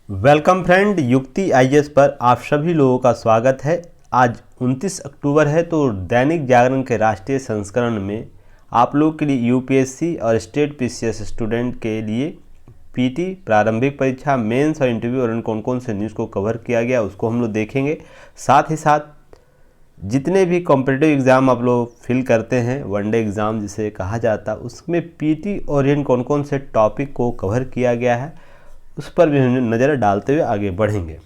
Welcome friend, युक्ति IAS पर आप सभी लोगों का स्वागत है। आज 29 अक्टूबर है, तो दैनिक जागरण के राष्ट्रीय संस्करण में आप लोग के लिए यूपीएससी और स्टेट पीसीएस स्टूडेंट के लिए पीटी प्रारंभिक परीक्षा, मेंस और इंटरव्यू और कौन कौन से न्यूज़ को कवर किया गया उसको हम लोग देखेंगे। साथ ही साथ जितने भी कॉम्पिटिटिव एग्ज़ाम आप लोग फिल करते हैं, वनडे एग्ज़ाम जिसे कहा जाता है, उसमें पीटी और कौन कौन से टॉपिक को कवर किया गया है उस पर भी हम नज़र डालते हुए आगे बढ़ेंगे।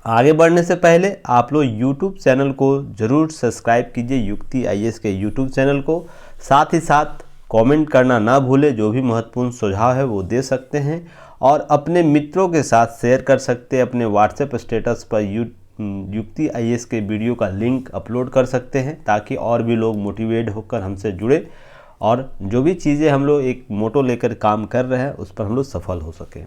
आगे बढ़ने से पहले आप लोग यूट्यूब चैनल को ज़रूर सब्सक्राइब कीजिए, युक्ति आईएएस के यूट्यूब चैनल को। साथ ही साथ कमेंट करना ना भूलें, जो भी महत्वपूर्ण सुझाव है वो दे सकते हैं और अपने मित्रों के साथ शेयर कर सकते हैं। अपने व्हाट्सएप स्टेटस पर युक्ति आईएएस के वीडियो का लिंक अपलोड कर सकते हैं ताकि और भी लोग मोटिवेट होकर हमसे जुड़े और जो भी चीज़ें हम लोग एक मोटो लेकर काम कर रहे हैं उस पर हम लोग सफल हो सकें।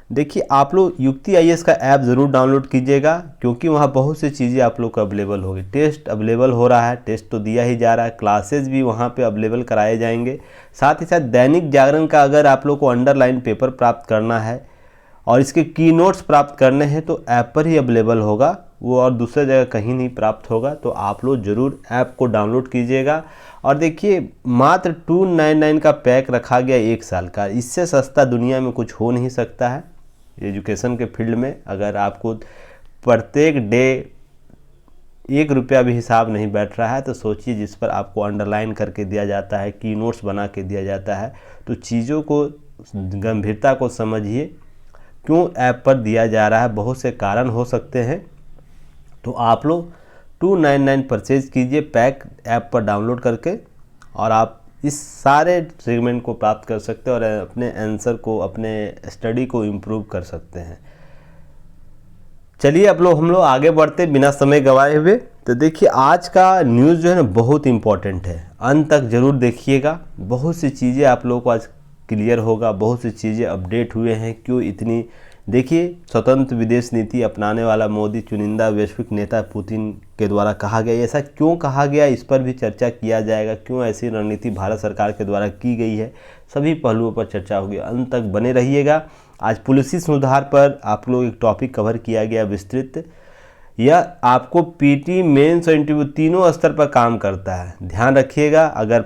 देखिए, आप लोग युक्ति आईएएस का ऐप ज़रूर डाउनलोड कीजिएगा क्योंकि वहाँ बहुत सी चीज़ें आप लोग को अवेलेबल होगी। टेस्ट अवेलेबल हो रहा है, टेस्ट तो दिया ही जा रहा है, क्लासेस भी वहाँ पे अवेलेबल कराए जाएंगे। साथ ही साथ दैनिक जागरण का अगर आप लोग को अंडरलाइन पेपर प्राप्त करना है और इसके की नोट्स प्राप्त करने हैं तो ऐप पर ही अवेलेबल होगा, वो और दूसरे जगह कहीं नहीं प्राप्त होगा। तो आप लोग ज़रूर ऐप को डाउनलोड कीजिएगा। और देखिए, मात्र 299 का पैक रखा गया 1 साल का। इससे सस्ता दुनिया में कुछ हो नहीं सकता है एजुकेशन के फील्ड में। अगर आपको प्रत्येक डे 1 रुपया भी हिसाब नहीं बैठ रहा है तो सोचिए, जिस पर आपको अंडरलाइन करके दिया जाता है, की नोट्स बना के दिया जाता है, तो चीज़ों को गंभीरता को समझिए क्यों ऐप पर दिया जा रहा है। बहुत से कारण हो सकते हैं, तो आप लोग 299 परचेज कीजिए पैक ऐप पर डाउनलोड करके और आप इस सारे सेगमेंट को प्राप्त कर सकते हैं और अपने आंसर को, अपने स्टडी को इम्प्रूव कर सकते हैं। चलिए अब हम लोग आगे बढ़ते बिना समय गंवाए हुए। तो देखिए, आज का न्यूज़ जो है ना बहुत इम्पॉर्टेंट है, अंत तक ज़रूर देखिएगा। बहुत सी चीज़ें आप लोगों को आज क्लियर होगा, बहुत सी चीज़ें अपडेट हुए हैं। क्यों इतनी, देखिए, स्वतंत्र विदेश नीति अपनाने वाला मोदी चुनिंदा वैश्विक नेता पुतिन के द्वारा कहा गया। ऐसा क्यों कहा गया, इस पर भी चर्चा किया जाएगा। क्यों ऐसी रणनीति भारत सरकार के द्वारा की गई है, सभी पहलुओं पर चर्चा होगी। अंत तक बने रहिएगा। आज पॉलिसी सुधार पर आप लोग एक टॉपिक कवर किया गया विस्तृत। यह आपको पीटी, मेंस और इंटरव्यू तीनों स्तर पर काम करता है। ध्यान रखिएगा, अगर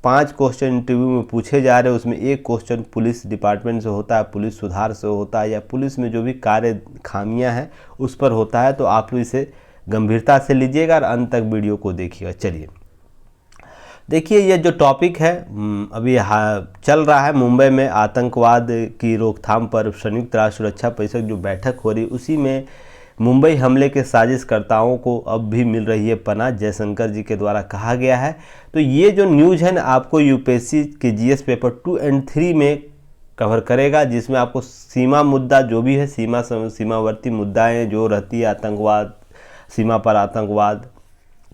पाँच क्वेश्चन इंटरव्यू में पूछे जा रहे हैं, उसमें एक क्वेश्चन पुलिस डिपार्टमेंट से होता है, पुलिस सुधार से होता है, या पुलिस में जो भी कार्य खामियां हैं उस पर होता है, तो आप लोग इसे गंभीरता से लीजिएगा और अंत तक वीडियो को देखिएगा। चलिए देखिए, ये जो टॉपिक है अभी चल रहा है, मुंबई में आतंकवाद की रोकथाम पर संयुक्त राष्ट्र सुरक्षा परिषद जो बैठक हो रही, उसी में मुंबई हमले के साजिशकर्ताओं को अब भी मिल रही है पनाह, जयशंकर जी के द्वारा कहा गया है। तो ये जो न्यूज़ है ना, आपको यूपीएससी के जीएस पेपर 2 और 3 में कवर करेगा, जिसमें आपको सीमा मुद्दा जो भी है, सीमावर्ती मुद्दाएं जो रहती है, आतंकवाद, सीमा पर आतंकवाद,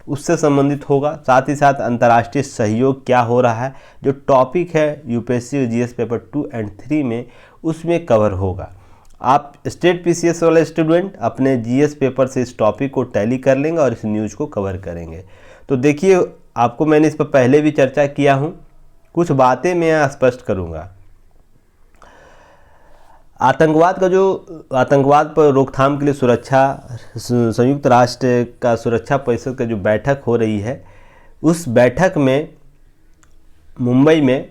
उससे संबंधित होगा। साथ ही साथ अंतर्राष्ट्रीय सहयोग क्या हो रहा है, जो टॉपिक है यूपीएससी जीएस पेपर 2 और 3 में, उसमें कवर होगा। आप स्टेट पीसीएस वाले स्टूडेंट अपने जीएस पेपर से इस टॉपिक को टैली कर लेंगे और इस न्यूज़ को कवर करेंगे। तो देखिए, आपको मैंने इस पर पहले भी चर्चा किया हूँ, कुछ बातें मैं यहाँ स्पष्ट करूँगा। आतंकवाद पर रोकथाम के लिए संयुक्त राष्ट्र का सुरक्षा परिषद का जो बैठक हो रही है, उस बैठक में मुंबई में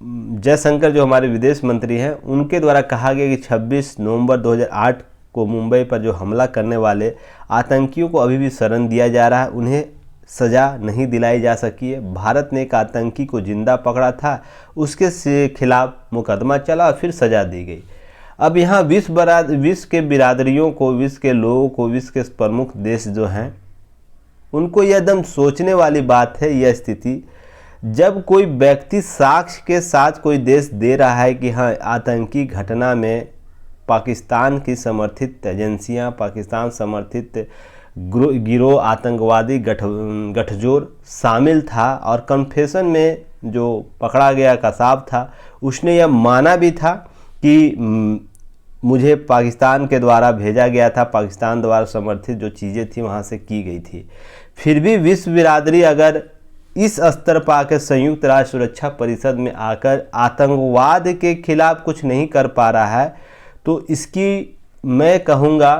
जयशंकर जो हमारे विदेश मंत्री हैं, उनके द्वारा कहा गया कि 26 नवंबर 2008 को मुंबई पर जो हमला करने वाले आतंकियों को अभी भी शरण दिया जा रहा है, उन्हें सज़ा नहीं दिलाई जा सकी है। भारत ने एक आतंकी को जिंदा पकड़ा था, उसके खिलाफ मुकदमा चला और फिर सज़ा दी गई। अब यहाँ विश्व के बिरादरियों को, विश्व के लोगों को, विश्व के प्रमुख देश जो हैं, उनको यह एकदम सोचने वाली बात है यह स्थिति, जब कोई व्यक्ति साक्ष्य के साथ कोई देश दे रहा है कि हाँ, आतंकी घटना में पाकिस्तान की समर्थित एजेंसियां, पाकिस्तान समर्थित गिरोह, आतंकवादी गठजोड़ शामिल था, और कन्फेशन में जो पकड़ा गया कसाब था, उसने यह माना भी था कि मुझे पाकिस्तान के द्वारा भेजा गया था, पाकिस्तान द्वारा समर्थित जो चीज़ें थी वहाँ से की गई थी। फिर भी विश्व बिरादरी अगर इस स्तर पर आकर संयुक्त राष्ट्र सुरक्षा परिषद में आकर आतंकवाद के खिलाफ कुछ नहीं कर पा रहा है, तो इसकी मैं कहूँगा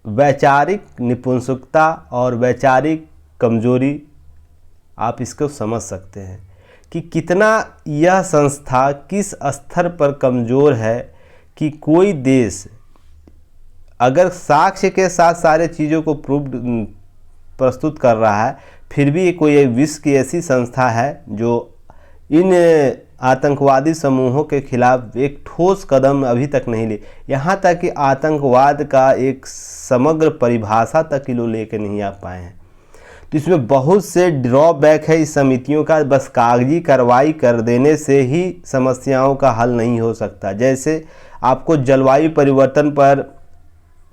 वैचारिक निपुणता और वैचारिक कमजोरी आप इसको समझ सकते हैं कि कितना यह संस्था किस स्तर पर कमज़ोर है कि कोई देश अगर साक्ष्य के साथ सारे चीज़ों को प्रस्तुत कर रहा है, फिर भी कोई विश्व की ऐसी संस्था है जो इन आतंकवादी समूहों के खिलाफ एक ठोस कदम अभी तक नहीं ली। यहाँ तक कि आतंकवाद का एक समग्र परिभाषा तक ही लोग लेके नहीं आ पाए हैं। तो इसमें बहुत से ड्रॉबैक है इस समितियों का। बस कागजी कार्रवाई कर देने से ही समस्याओं का हल नहीं हो सकता। जैसे आपको जलवायु परिवर्तन पर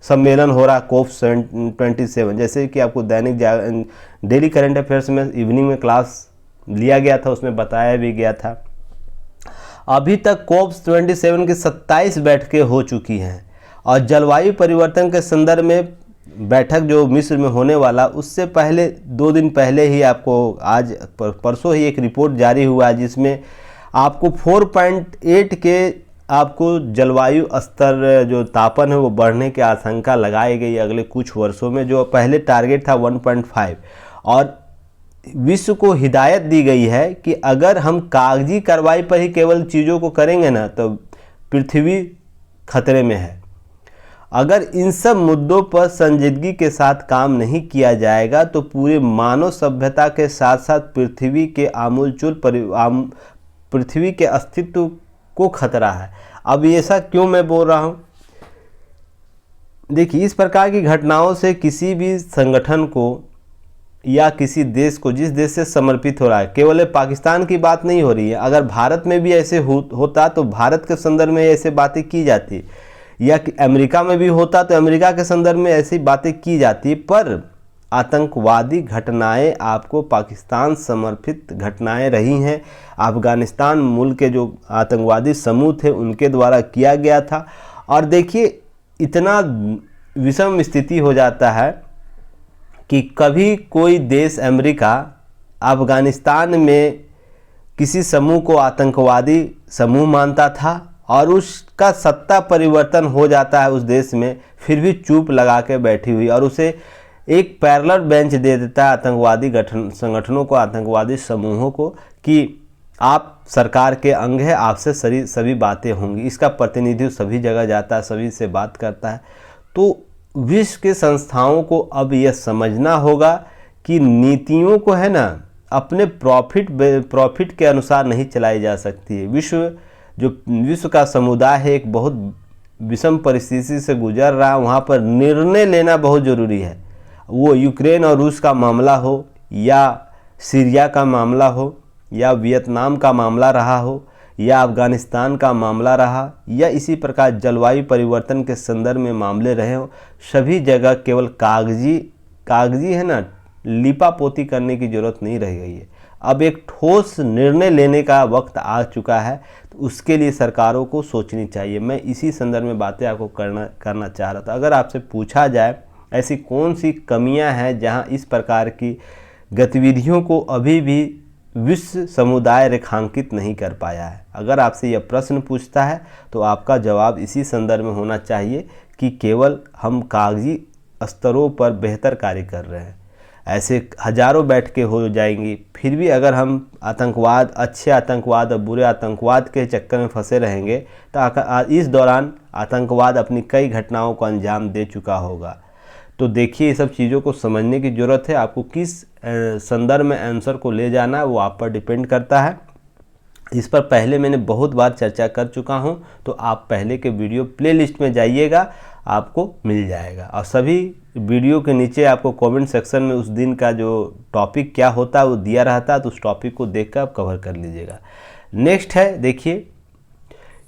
सम्मेलन हो रहा COP27, जैसे कि आपको डेली करंट अफेयर्स में इवनिंग में क्लास लिया गया था, उसमें बताया भी गया था। अभी तक COP27 की 27 बैठकें हो चुकी हैं और जलवायु परिवर्तन के संदर्भ में बैठक जो मिस्र में होने वाला, उससे पहले 2 दिन पहले ही आपको आज परसों ही एक रिपोर्ट जारी हुआ है जिसमें आपको 4.8 के आपको जलवायु स्तर जो तापन है वो बढ़ने की आशंका लगाई गई अगले कुछ वर्षों में, जो पहले टारगेट था 1.5। और विश्व को हिदायत दी गई है कि अगर हम कागजी कार्रवाई पर ही केवल चीज़ों को करेंगे ना तो पृथ्वी खतरे में है। अगर इन सब मुद्दों पर संजीदगी के साथ काम नहीं किया जाएगा तो पूरे मानव सभ्यता के साथ साथ पृथ्वी के आमूलचूल पृथ्वी के अस्तित्व को खतरा है। अब ऐसा क्यों मैं बोल रहा हूँ, देखिए इस प्रकार की घटनाओं से किसी भी संगठन को या किसी देश को, जिस देश से समर्पित हो रहा है, केवल पाकिस्तान की बात नहीं हो रही है, अगर भारत में भी ऐसे होता तो भारत के संदर्भ में ऐसे बातें की जाती, या कि अमेरिका में भी होता तो अमेरिका के संदर्भ में ऐसी बातें की जाती। पर आतंकवादी घटनाएं आपको पाकिस्तान समर्पित घटनाएं रही हैं। अफ़गानिस्तान मुल्क के जो आतंकवादी समूह थे उनके द्वारा किया गया था। और देखिए इतना विषम स्थिति हो जाता है कि कभी कोई देश अमेरिका अफ़गानिस्तान में किसी समूह को आतंकवादी समूह मानता था और उसका सत्ता परिवर्तन हो जाता है उस देश में, फिर भी चुप लगा के बैठी हुई और उसे एक पैरेलल बेंच दे देता है आतंकवादी संगठनों को, आतंकवादी समूहों को, कि आप सरकार के अंग है, आपसे सभी बातें होंगी। इसका प्रतिनिधित्व सभी जगह जाता है, सभी से बात करता है। तो विश्व के संस्थाओं को अब यह समझना होगा कि नीतियों को है ना अपने प्रॉफिट के अनुसार नहीं चलाई जा सकती है। विश्व का समुदाय है एक बहुत विषम परिस्थिति से गुजर रहा है, वहाँ पर निर्णय लेना बहुत ज़रूरी है। वो यूक्रेन और रूस का मामला हो या सीरिया का मामला हो या वियतनाम का मामला रहा हो या अफ़गानिस्तान का मामला रहा या इसी प्रकार जलवायु परिवर्तन के संदर्भ में मामले रहे हो, सभी जगह केवल कागजी है ना लिपापोती करने की ज़रूरत नहीं रह गई है। अब एक ठोस निर्णय लेने का वक्त आ चुका है, तो उसके लिए सरकारों को सोचनी चाहिए। मैं इसी संदर्भ में बातें आपको करना चाह रहा था। अगर आपसे पूछा जाए ऐसी कौन सी कमियां हैं जहां इस प्रकार की गतिविधियों को अभी भी विश्व समुदाय रेखांकित नहीं कर पाया है, अगर आपसे यह प्रश्न पूछता है तो आपका जवाब इसी संदर्भ में होना चाहिए कि केवल हम कागजी स्तरों पर बेहतर कार्य कर रहे हैं। ऐसे हजारों बैठकें हो जाएंगी, फिर भी अगर हम आतंकवाद, अच्छे आतंकवाद और बुरे आतंकवाद के चक्कर में फंसे रहेंगे तो इस दौरान आतंकवाद अपनी कई घटनाओं को अंजाम दे चुका होगा। तो देखिए, ये सब चीज़ों को समझने की ज़रूरत है। आपको किस संदर्भ में आंसर को ले जाना है वो आप पर डिपेंड करता है। इस पर पहले मैंने बहुत बार चर्चा कर चुका हूं, तो आप पहले के वीडियो प्लेलिस्ट में जाइएगा, आपको मिल जाएगा। और सभी वीडियो के नीचे आपको कमेंट सेक्शन में उस दिन का जो टॉपिक क्या होता है वो दिया रहता है, तो उस टॉपिक को देखकर आप कवर कर लीजिएगा। नेक्स्ट है, देखिए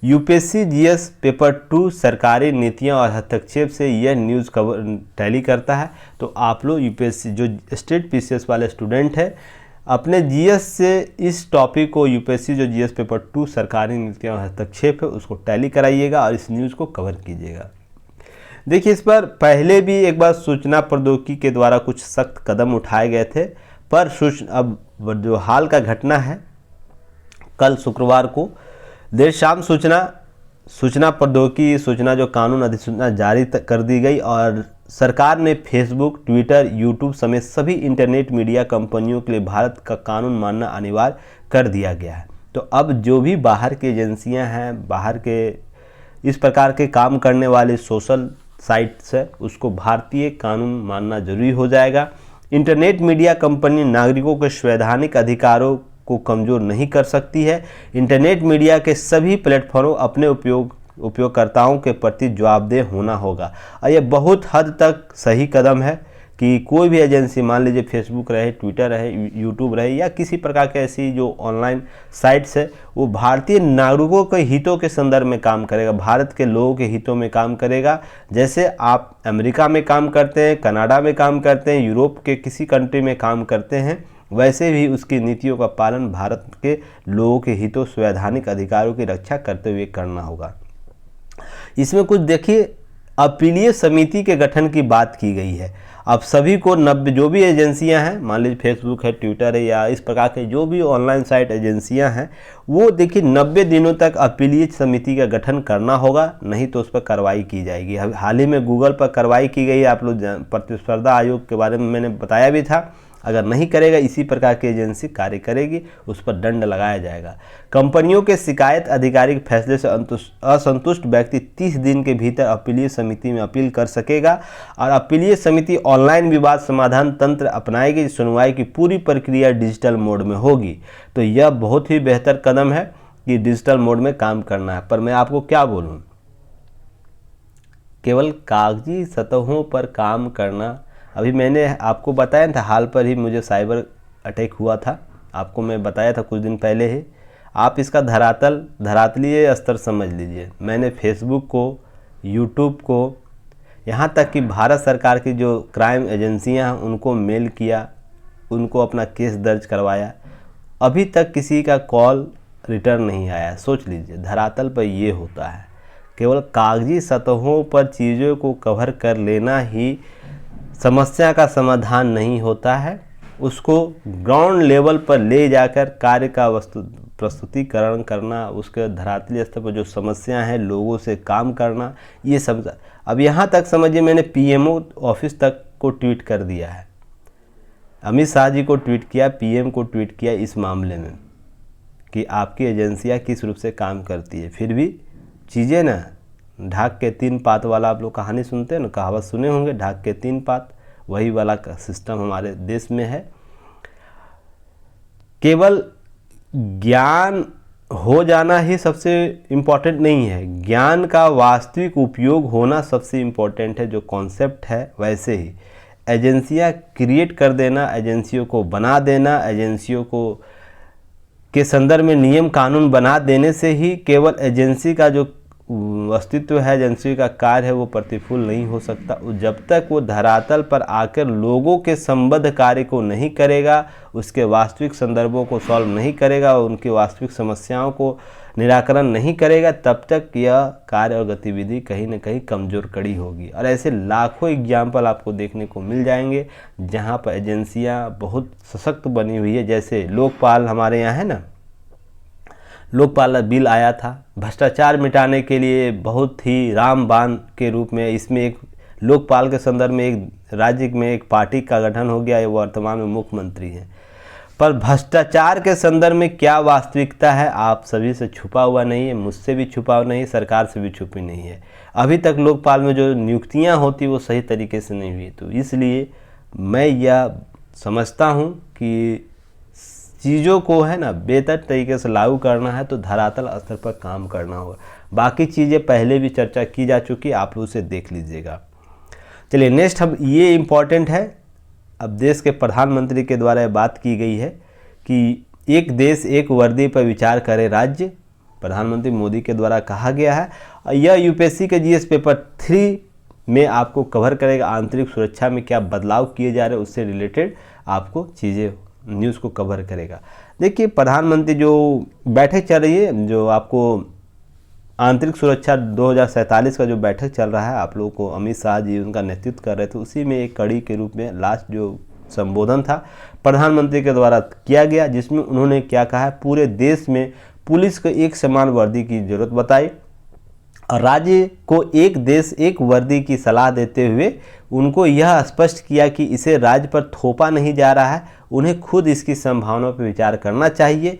यूपीएससी जीएस पेपर 2 सरकारी नीतियां और हस्तक्षेप से यह न्यूज़ कवर टैली करता है। तो आप लोग यूपीएससी जो स्टेट पीसीएस वाले स्टूडेंट हैं अपने जीएस से इस टॉपिक को, यूपीएससी जो जीएस पेपर 2 सरकारी नीतियां और हस्तक्षेप है उसको टैली कराइएगा और इस न्यूज़ को कवर कीजिएगा। देखिए, इस पर पहले भी एक बार सूचना प्रौद्योगिकी के द्वारा कुछ सख्त कदम उठाए गए थे, पर अब जो हाल का घटना है, कल शुक्रवार को देर शाम सूचना प्रौद्योगिकी सूचना जो कानून अधिसूचना जारी कर दी गई और सरकार ने फेसबुक, ट्विटर, यूट्यूब समेत सभी इंटरनेट मीडिया कंपनियों के लिए भारत का कानून मानना अनिवार्य कर दिया गया है। तो अब जो भी बाहर की एजेंसियां हैं, बाहर के इस प्रकार के काम करने वाले सोशल साइट्स है, उसको भारतीय कानून मानना जरूरी हो जाएगा। इंटरनेट मीडिया कंपनी नागरिकों के संवैधानिक अधिकारों को कमज़ोर नहीं कर सकती है। इंटरनेट मीडिया के सभी प्लेटफॉर्म अपने उपयोगकर्ताओं के प्रति जवाबदेह होना होगा और यह बहुत हद तक सही कदम है कि कोई भी एजेंसी, मान लीजिए फेसबुक रहे, ट्विटर रहे, यूट्यूब रहे या किसी प्रकार की ऐसी जो ऑनलाइन साइट्स है, वो भारतीय नागरिकों के हितों के संदर्भ में काम करेगा, भारत के लोगों के हितों में काम करेगा। जैसे आप अमेरिका में काम करते हैं, कनाडा में काम करते हैं, यूरोप के किसी कंट्री में काम करते हैं, वैसे भी उसकी नीतियों का पालन भारत के लोगों के हितों, संवैधानिक अधिकारों की रक्षा करते हुए करना होगा। इसमें कुछ देखिए, अपीलीय समिति के गठन की बात की गई है। अब सभी को 90 जो भी एजेंसियां हैं, मान लीजिए फेसबुक है, ट्विटर है या इस प्रकार के जो भी ऑनलाइन साइट एजेंसियां हैं, वो देखिए 90 दिनों तक अपीलीय समिति का गठन करना होगा, नहीं तो उस पर कार्रवाई की जाएगी। हाल ही में गूगल पर कार्रवाई की गई, आप लोग प्रतिस्पर्धा आयोग के बारे में मैंने बताया भी था। अगर नहीं करेगा, इसी प्रकार की एजेंसी कार्य करेगी, उस पर दंड लगाया जाएगा। कंपनियों के शिकायत अधिकारी के फैसले से असंतुष्ट व्यक्ति 30 दिन के भीतर अपीलीय समिति में अपील कर सकेगा और अपीलीय समिति ऑनलाइन विवाद समाधान तंत्र अपनाएगी। सुनवाई की पूरी प्रक्रिया डिजिटल मोड में होगी। तो यह बहुत ही बेहतर कदम है कि डिजिटल मोड में काम करना है। पर मैं आपको क्या बोलूँ, केवल कागजी सतहों पर काम करना, अभी मैंने आपको बताया था, हाल पर ही मुझे साइबर अटैक हुआ था, आपको मैं बताया था कुछ दिन पहले ही। आप इसका धरातलीय स्तर समझ लीजिए। मैंने फेसबुक को, यूट्यूब को, यहाँ तक कि भारत सरकार की जो क्राइम एजेंसियाँ हैं उनको मेल किया, उनको अपना केस दर्ज करवाया, अभी तक किसी का कॉल रिटर्न नहीं आया। सोच लीजिए, धरातल पर ये होता है। केवल कागजी सतहों पर चीज़ों को कवर कर लेना ही समस्या का समाधान नहीं होता है, उसको ग्राउंड लेवल पर ले जाकर कार्य का प्रस्तुतिकरण करना, उसके धरातलीय स्तर पर जो समस्या है लोगों से काम करना, ये सब। अब यहाँ तक समझिए, मैंने पीएमओ ऑफिस तक को ट्वीट कर दिया है, अमित शाह जी को ट्वीट किया, पीएम को ट्वीट किया इस मामले में कि आपकी एजेंसियाँ किस रूप से काम करती है। फिर भी चीज़ें ना, ढाक के 3 पात वाला, आप लोग कहानी सुनते हैं ना, कहावत सुने होंगे, ढाक के 3 पात, वही वाला सिस्टम हमारे देश में है। केवल ज्ञान हो जाना ही सबसे इम्पोर्टेंट नहीं है, ज्ञान का वास्तविक उपयोग होना सबसे इम्पोर्टेंट है। जो कॉन्सेप्ट है, वैसे ही एजेंसियां क्रिएट कर देना, एजेंसियों को बना देना, एजेंसियों को के संदर्भ में नियम कानून बना देने से ही केवल एजेंसी का जो अस्तित्व है, एजेंसी का कार्य है, वो प्रतिफल नहीं हो सकता। जब तक वो धरातल पर आकर लोगों के संबद्ध कार्य को नहीं करेगा, उसके वास्तविक संदर्भों को सॉल्व नहीं करेगा, उनकी वास्तविक समस्याओं को निराकरण नहीं करेगा, तब तक यह कार्य और गतिविधि कहीं न कहीं कमज़ोर कड़ी होगी। और ऐसे लाखों एग्जाम्पल आपको देखने को मिल जाएंगे जहाँ पर एजेंसियाँ बहुत सशक्त बनी हुई है। जैसे लोकपाल हमारे यहाँ है ना, लोकपाल बिल आया था भ्रष्टाचार मिटाने के लिए, बहुत ही रामबाण के रूप में। इसमें एक लोकपाल के संदर्भ में एक राज्य में एक पार्टी का गठन हो गया है, वो वर्तमान में मुख्यमंत्री हैं। पर भ्रष्टाचार के संदर्भ में क्या वास्तविकता है, आप सभी से छुपा हुआ नहीं है, मुझसे भी छुपा हुआ नहीं, सरकार से भी छुपी नहीं है। अभी तक लोकपाल में जो नियुक्तियाँ होती वो सही तरीके से नहीं हुई। तो इसलिए मैं यह समझता हूँ कि चीज़ों को है ना बेहतर तरीके से लागू करना है तो धरातल स्तर पर काम करना होगा। बाकी चीज़ें पहले भी चर्चा की जा चुकी, आप लोग उसे देख लीजिएगा। चलिए नेक्स्ट, अब ये इम्पॉर्टेंट है। अब देश के प्रधानमंत्री के द्वारा बात की गई है कि एक देश एक वर्दी पर विचार करे राज्य, प्रधानमंत्री मोदी के द्वारा कहा गया है। यह यूपीएससी के जीएस पेपर 3 में आपको कवर करेगा। आंतरिक सुरक्षा में क्या बदलाव किए जा रहे हैं, उससे रिलेटेड आपको चीज़ें, न्यूज़ को कवर करेगा। देखिए, प्रधानमंत्री जो बैठक चल रही है, जो आपको आंतरिक सुरक्षा 2047 का जो बैठक चल रहा है, आप लोगों को अमित शाह जी उनका नेतृत्व कर रहे थे, उसी में एक कड़ी के रूप में लास्ट जो संबोधन था प्रधानमंत्री के द्वारा किया गया, जिसमें उन्होंने क्या कहा है, पूरे देश में पुलिस को एक समान वर्दी की जरूरत बताई और राज्य को एक देश एक वर्दी की सलाह देते हुए उनको यह स्पष्ट किया कि इसे राज्य पर थोपा नहीं जा रहा है, उन्हें खुद इसकी संभावनाओं पर विचार करना चाहिए।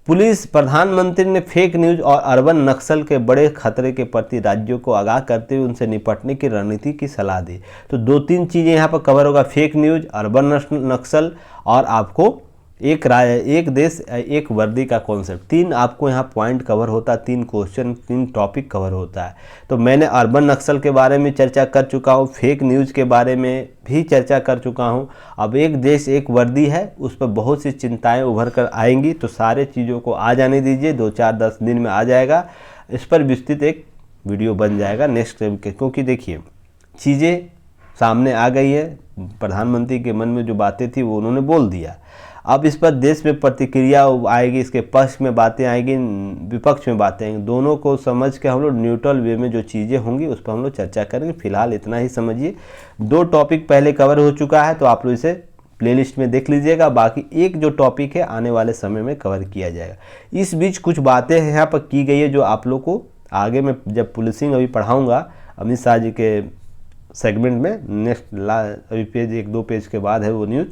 पुलिस प्रधानमंत्री ने फेक न्यूज और अर्बन नक्सल के बड़े खतरे के प्रति राज्यों को आगाह करते हुए उनसे निपटने की रणनीति की सलाह दी। तो 2-3 चीज़ें यहाँ पर कवर होगा, फेक न्यूज, अर्बन नक्सल और आपको एक देश एक वर्दी का कॉन्सेप्ट। 3 आपको यहाँ पॉइंट कवर होता है, 3 क्वेश्चन 3 टॉपिक कवर होता है। तो मैंने अर्बन नक्सल के बारे में चर्चा कर चुका हूँ, फेक न्यूज़ के बारे में भी चर्चा कर चुका हूँ। अब एक देश एक वर्दी है, उस पर बहुत सी चिंताएं उभर कर आएंगी, तो सारे चीज़ों को आ जाने दीजिए, 2-4-10 दिन में आ जाएगा। इस पर विस्तृत एक वीडियो बन जाएगा नेक्स्ट टाइम के, क्योंकि देखिए चीज़ें सामने आ गई है। प्रधानमंत्री के मन में जो बातें थी वो उन्होंने बोल दिया। अब इस पर देश में प्रतिक्रिया आएगी, इसके पक्ष में बातें आएंगी, विपक्ष में बातें आएंगी, दोनों को समझ के हम लोग न्यूट्रल वे में जो चीज़ें होंगी उस पर हम लोग चर्चा करेंगे। फिलहाल इतना ही समझिए। 2 टॉपिक पहले कवर हो चुका है, तो आप लोग इसे प्लेलिस्ट में देख लीजिएगा। बाकी एक जो टॉपिक है आने वाले समय में कवर किया जाएगा। इस बीच कुछ बातें यहाँ पर की गई है जो आप लोग को आगे मैं जब पुलिसिंग अभी पढ़ाऊँगा अमित शाह जी के सेगमेंट में, नेक्स्ट अभी पेज 1-2 पेज के बाद है वो न्यूज़,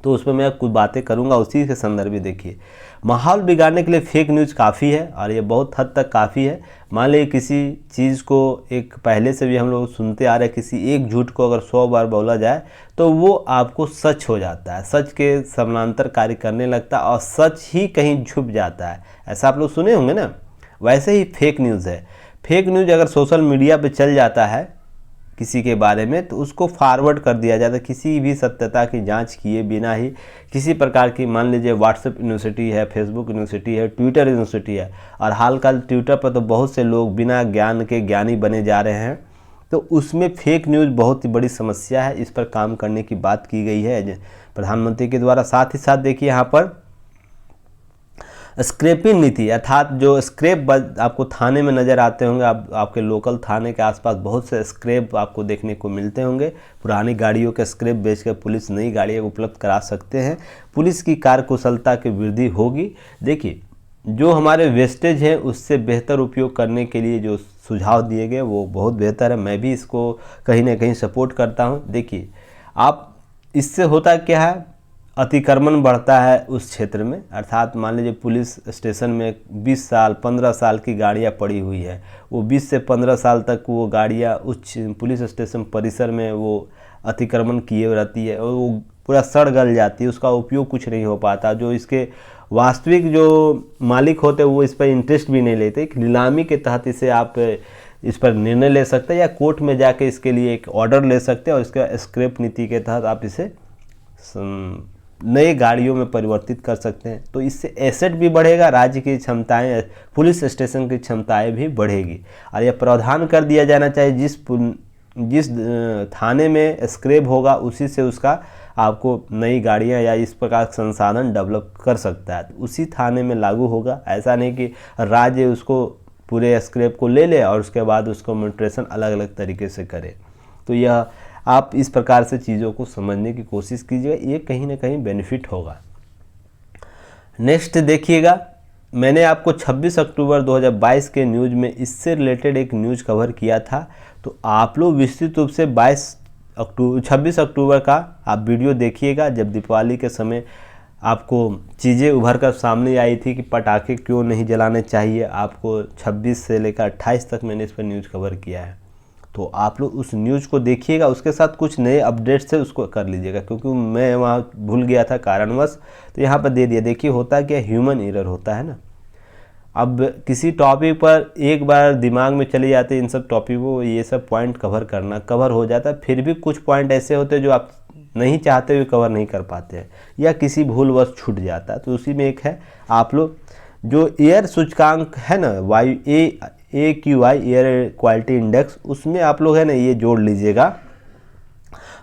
तो उसमें मैं कुछ बातें करूंगा, उसी के संदर्भ में देखिए। माहौल बिगाड़ने के लिए फेक न्यूज़ काफ़ी है और ये बहुत हद तक काफ़ी है। मान लीजिए किसी चीज़ को एक पहले से भी हम लोग सुनते आ रहे हैं, किसी एक झूठ को अगर 100 बार बोला जाए तो वो आपको सच हो जाता है, सच के समानांतर कार्य करने लगता है और सच ही कहीं छुप जाता है। ऐसा आप लोग सुने होंगे ना। वैसे ही फेक न्यूज़ है। फेक न्यूज़ अगर सोशल मीडिया पर चल जाता है किसी के बारे में तो उसको फॉरवर्ड कर दिया जाता है, किसी भी सत्यता की जांच किए बिना ही। किसी प्रकार की मान लीजिए व्हाट्सएप यूनिवर्सिटी है, फेसबुक यूनिवर्सिटी है, ट्विटर यूनिवर्सिटी है, और हाल ट्विटर पर तो बहुत से लोग बिना ज्ञान के ज्ञानी बने जा रहे हैं। तो उसमें फेक न्यूज़ बहुत ही बड़ी समस्या है, इस पर काम करने की बात की गई है प्रधानमंत्री के द्वारा। साथ ही साथ देखिए यहाँ पर स्क्रैपिंग नीति, अर्थात जो स्क्रैप आपको थाने में नज़र आते होंगे, आपके लोकल थाने के आसपास बहुत से स्क्रैप आपको देखने को मिलते होंगे। पुरानी गाड़ियों के स्क्रैप बेचकर पुलिस नई गाड़ियाँ उपलब्ध करा सकते हैं, पुलिस की कार्यकुशलता की वृद्धि होगी। देखिए जो हमारे वेस्टेज हैं उससे बेहतर उपयोग करने के लिए जो सुझाव दिए गए वो बहुत बेहतर है, मैं भी इसको कहीं ना कहीं सपोर्ट करता हूँ। देखिए आप इससे होता क्या है, अतिक्रमण बढ़ता है उस क्षेत्र में, अर्थात मान लीजिए पुलिस स्टेशन में 20 साल 15 साल की गाड़ियां पड़ी हुई है, वो 20 से 15 साल तक वो गाड़ियां उस पुलिस स्टेशन परिसर में वो अतिक्रमण किए रहती है और वो पूरा सड़ गल जाती है, उसका उपयोग कुछ नहीं हो पाता। जो इसके वास्तविक जो मालिक होते हैं वो इस पर इंटरेस्ट भी नहीं लेते। एक नीलामी के तहत इसे आप इस पर निर्णय ले सकते हैं या कोर्ट में जाके इसके लिए एक ऑर्डर ले सकते हैं और इसका स्क्रैप नीति के तहत आप इसे नए गाड़ियों में परिवर्तित कर सकते हैं। तो इससे एसेट भी बढ़ेगा, राज्य की क्षमताएं, पुलिस स्टेशन की क्षमताएं भी बढ़ेगी। और यह प्रावधान कर दिया जाना चाहिए जिस थाने में स्क्रैप होगा उसी से उसका आपको नई गाड़ियां या इस प्रकार संसाधन डेवलप कर सकता है, तो उसी थाने में लागू होगा। ऐसा नहीं कि राज्य उसको पूरे स्क्रैप को ले ले और उसके बाद उसको मॉनिटरेशन अलग अलग तरीके से करे। तो यह आप इस प्रकार से चीज़ों को समझने की कोशिश कीजिएगा, ये कहीं ना कहीं बेनिफिट होगा। नेक्स्ट देखिएगा, मैंने आपको 26 अक्टूबर 2022 के न्यूज़ में इससे रिलेटेड एक न्यूज़ कवर किया था, तो आप लोग विस्तृत रूप से 26 अक्टूबर का आप वीडियो देखिएगा, जब दीपावली के समय आपको चीज़ें उभर कर सामने आई थी कि पटाखे क्यों नहीं जलाने चाहिए। आपको 26 से लेकर 28 तक मैंने इस पर न्यूज़ कवर किया है, तो आप लोग उस न्यूज़ को देखिएगा, उसके साथ कुछ नए अपडेट्स है उसको कर लीजिएगा, क्योंकि मैं वहाँ भूल गया था कारणवश, तो यहाँ पर दे दिया। देखिए होता क्या, ह्यूमन एरर होता है ना। अब किसी टॉपिक पर एक बार दिमाग में चले जाते इन सब टॉपिक को, ये सब पॉइंट कवर हो जाता है, फिर भी कुछ पॉइंट ऐसे होते हैं जो आप नहीं चाहते हुए कवर नहीं कर पाते हैं या किसी भूलवश छूट जाता है। तो उसी में एक है, आप लोग जो एयर सूचकांक है ना, वायु AQI एयर क्वालिटी इंडेक्स, उसमें आप लोग है ना ये जोड़ लीजिएगा।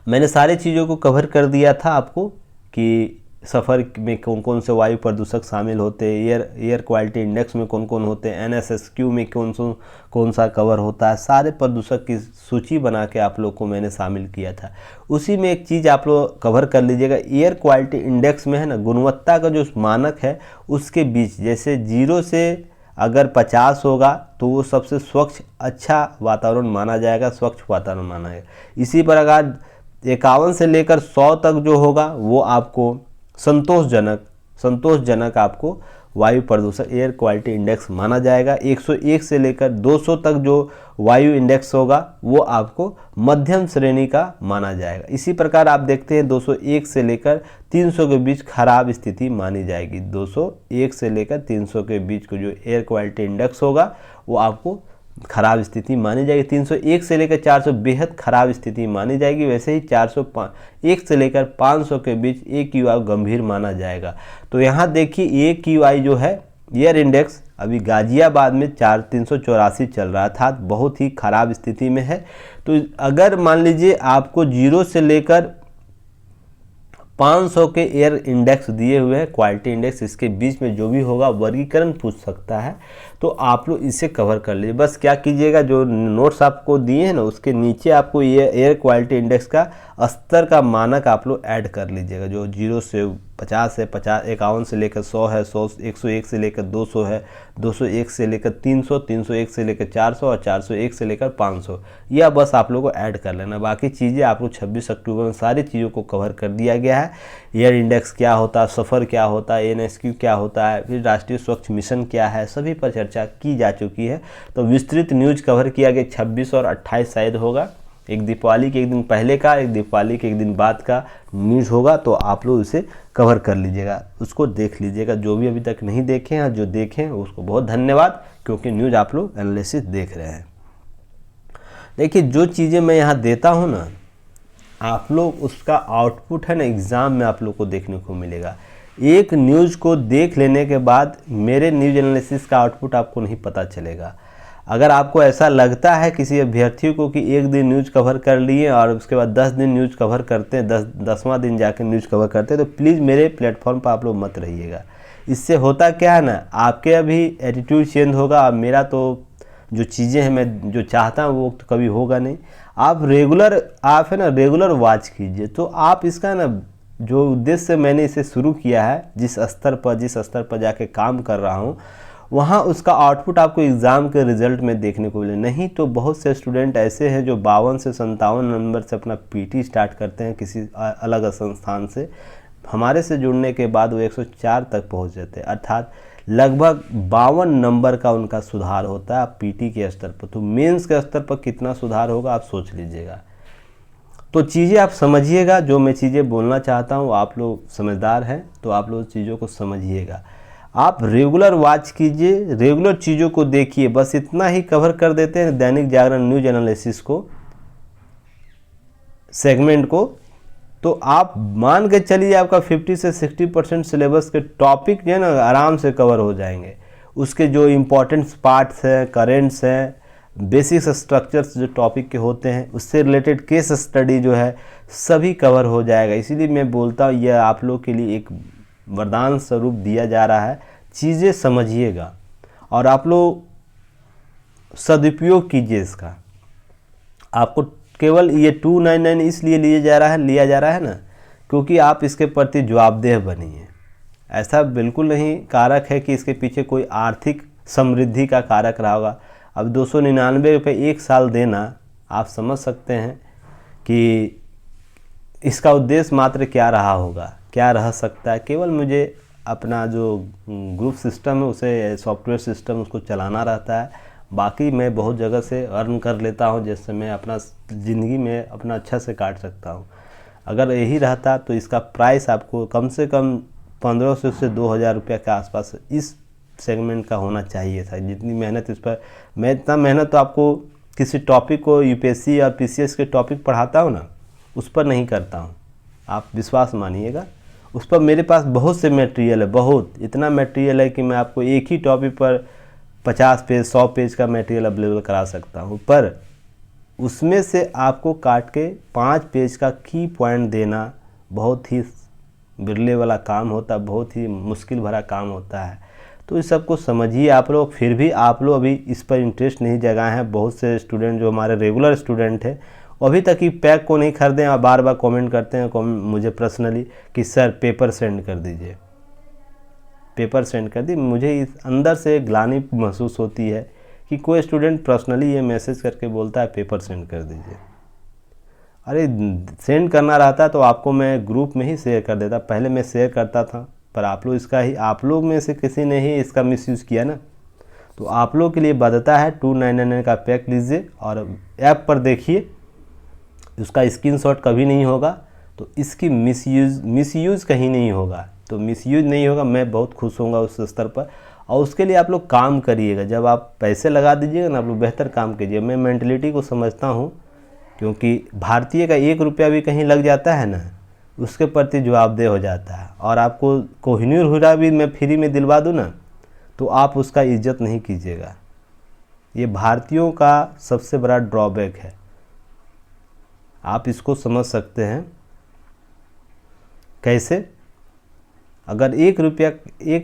मैंने सारी चीज़ों को कवर कर दिया था आपको कि सफ़र में कौन कौन से वायु प्रदूषक शामिल होते हैं, एयर क्वालिटी इंडेक्स में कौन कौन होते हैं, NSSQ में कौन सा कवर होता है, सारे प्रदूषक की सूची बना के आप लोग को मैंने शामिल किया था। उसी में एक चीज़ आप लोग कवर कर लीजिएगा, एयर क्वालिटी इंडेक्स में है ना, गुणवत्ता का जो मानक है उसके बीच, जैसे 0 से अगर 50 होगा तो वो सबसे स्वच्छ अच्छा वातावरण माना जाएगा, स्वच्छ वातावरण माना जाएगा। इसी पर अगर 51 से लेकर 100 तक जो होगा वो आपको संतोषजनक आपको वायु प्रदूषण एयर क्वालिटी इंडेक्स माना जाएगा। 101 से लेकर 200 तक जो वायु इंडेक्स होगा वो आपको मध्यम श्रेणी का माना जाएगा। इसी प्रकार आप देखते हैं 201 से लेकर 300 के बीच खराब स्थिति मानी जाएगी। 201 से लेकर 300 के बीच को जो एयर क्वालिटी इंडेक्स होगा वो आपको खराब स्थिति मानी जाएगी। 301 से लेकर 400 बेहद खराब स्थिति मानी जाएगी। वैसे ही 401 से लेकर 500 के बीच AQI गंभीर माना जाएगा। तो यहाँ देखिए AQI जो है एयर इंडेक्स अभी गाजियाबाद में 384 चल रहा था, बहुत ही खराब स्थिति में है। तो अगर मान लीजिए आपको 0 से लेकर 500 के एयर इंडेक्स दिए हुए हैं, क्वालिटी इंडेक्स, इसके बीच में जो भी होगा वर्गीकरण पूछ सकता है, तो आप लोग इसे कवर कर लीजिए। बस क्या कीजिएगा, जो नोट्स आपको दिए हैं ना उसके नीचे आपको ये एयर क्वालिटी इंडेक्स का स्तर का मानक आप लोग ऐड कर लीजिएगा। जो 0 से 50 है, 51 से लेकर 100 है, 101 से लेकर 200 है, 201 से लेकर 300, 301 से लेकर 400 और 401 से लेकर 500, यह बस आप लोगों को ऐड कर लेना। बाकी चीज़ें आप लोग 26 अक्टूबर में सारी चीज़ों को कवर कर दिया गया है। एयर इंडेक्स क्या होता है, सफ़र क्या होता है, NSQ क्या होता है, फिर राष्ट्रीय स्वच्छ मिशन क्या है, सभी पर चर्चा की जा चुकी है। तो विस्तृत न्यूज कवर किया गया। 26 और 28 शायद होगा, एक दीपावली के एक दिन पहले का, एक दीपावली के एक दिन बाद का न्यूज़ होगा, तो आप लोग इसे कवर कर लीजिएगा, उसको देख लीजिएगा। जो भी अभी तक नहीं देखे हैं, जो देखें उसको बहुत धन्यवाद, क्योंकि न्यूज़ आप लोग एनालिसिस देख रहे हैं। देखिए जो चीज़ें मैं यहाँ देता हूँ ना, आप लोग उसका आउटपुट है ना एग्ज़ाम में आप लोग को देखने को मिलेगा। एक न्यूज़ को देख लेने के बाद मेरे न्यूज़ एनालिसिस का आउटपुट आपको नहीं पता चलेगा। अगर आपको ऐसा लगता है किसी अभ्यर्थी को कि एक दिन न्यूज़ कवर कर लिए और उसके बाद 10 दिन न्यूज़ कवर करते हैं, 10वां दिन जाकर न्यूज़ कवर करते हैं, तो प्लीज़ मेरे प्लेटफॉर्म पर आप लोग मत रहिएगा। इससे होता क्या है ना, आपके अभी एटीट्यूड चेंज होगा। अब मेरा तो जो चीज़ें हैं मैं जो चाहता हूँ वो तो कभी होगा नहीं। आप रेगुलर वॉच कीजिए, तो आप इसका ना जो उद्देश्य से मैंने इसे शुरू किया है, जिस स्तर पर जाके काम कर रहा हूँ, वहाँ उसका आउटपुट आपको एग्ज़ाम के रिज़ल्ट में देखने को मिले। नहीं तो बहुत से स्टूडेंट ऐसे हैं जो 52 से 57 नंबर से अपना PT स्टार्ट करते हैं किसी अलग संस्थान से, हमारे से जुड़ने के बाद वो 104 तक पहुँच जाते हैं, अर्थात लगभग 52 नंबर का उनका सुधार होता है PT के स्तर पर। तो मेंस के स्तर पर कितना सुधार होगा आप सोच लीजिएगा। तो चीज़ें आप समझिएगा, जो मैं चीज़ें बोलना चाहता हूँ, आप लोग समझदार हैं तो आप लोग चीज़ों को समझिएगा। आप रेगुलर वॉच कीजिए, रेगुलर चीज़ों को देखिए। बस इतना ही कवर कर देते हैं दैनिक जागरण न्यूज एनालिसिस को, सेगमेंट को, तो आप मान के चलिए आपका 50 से 60% सिलेबस के टॉपिक जो है ना आराम से कवर हो जाएंगे। उसके जो इम्पोर्टेंट पार्ट्स हैं, करेंट्स हैं, बेसिक स्ट्रक्चर्स जो टॉपिक के होते हैं, उससे रिलेटेड केस स्टडी जो है सभी कवर हो जाएगा। इसीलिए मैं बोलता हूँ यह आप लोग के लिए एक वरदान स्वरूप दिया जा रहा है। चीज़ें समझिएगा और आप लोग सदुपयोग कीजिए इसका। आपको केवल ये 299 इसलिए लिया जा रहा है ना क्योंकि आप इसके प्रति जवाबदेह बनिए। ऐसा बिल्कुल नहीं कारक है कि इसके पीछे कोई आर्थिक समृद्धि का कारक रहा होगा। अब 299 रुपये एक साल देना, आप समझ सकते हैं कि इसका उद्देश्य मात्र क्या रहा होगा, क्या रह सकता है। केवल मुझे अपना जो ग्रुप सिस्टम है उसे, सॉफ्टवेयर सिस्टम, उसको चलाना रहता है। बाकी मैं बहुत जगह से अर्न कर लेता हूँ, जिससे मैं अपना ज़िंदगी में अपना अच्छा से काट सकता हूँ। अगर यही रहता तो इसका प्राइस आपको कम से कम 1500 से 2000 रुपये के आसपास इस सेगमेंट का होना चाहिए था। जितनी मेहनत इस पर, मैं इतना मेहनत तो आपको किसी टॉपिक को UPSC और PCS के टॉपिक पढ़ाता हूँ ना, उस पर नहीं करता हूँ। आप विश्वास मानिएगा, उस पर मेरे पास बहुत से मटेरियल है, बहुत, इतना मटेरियल है कि मैं आपको एक ही टॉपिक पर 50 पेज 100 पेज का मटेरियल अवेलेबल करा सकता हूँ। पर उसमें से आपको काट के 5 पेज का की पॉइंट देना बहुत ही बिरले वाला काम होता है, बहुत ही मुश्किल भरा काम होता है। तो इस सब को समझिए आप लोग। फिर भी आप लोग अभी इस पर इंटरेस्ट नहीं जगाए हैं। बहुत से स्टूडेंट जो हमारे रेगुलर स्टूडेंट हैं वो अभी तक ही पैक को नहीं खरीदे और बार बार कमेंट करते हैं मुझे पर्सनली कि सर पेपर सेंड कर दीजिए, पेपर सेंड कर दी। मुझे इस अंदर से ग्लानि महसूस होती है कि कोई स्टूडेंट पर्सनली ये मैसेज करके बोलता है पेपर सेंड कर दीजिए। अरे सेंड करना रहता तो आपको मैं ग्रुप में ही शेयर कर देता, पहले मैं शेयर करता था, पर आप लोग में से किसी ने ही इसका मिसयूज़ किया ना। तो आप लोग के लिए बाध्यता है 299 का पैक लीजिए और ऐप पर देखिए, उसका स्क्रीनशॉट कभी नहीं होगा तो इसकी मिसयूज़ कहीं नहीं होगा। तो मिसयूज़ नहीं होगा, मैं बहुत खुश होऊंगा उस स्तर पर। और उसके लिए आप लोग काम करिएगा। जब आप पैसे लगा दीजिएगा ना, आप लोग बेहतर काम कीजिए। मैं मेंटलिटी को समझता हूँ, क्योंकि भारतीय का 1 रुपया भी कहीं लग जाता है ना, उसके प्रति जवाबदेह हो जाता है। और आपको कोहिनूर हीरा भी मैं फ्री में दिलवा दूँ ना, तो आप उसका इज्जत नहीं कीजिएगा। ये भारतीयों का सबसे बड़ा ड्रॉबैक है, आप इसको समझ सकते हैं। कैसे? अगर 1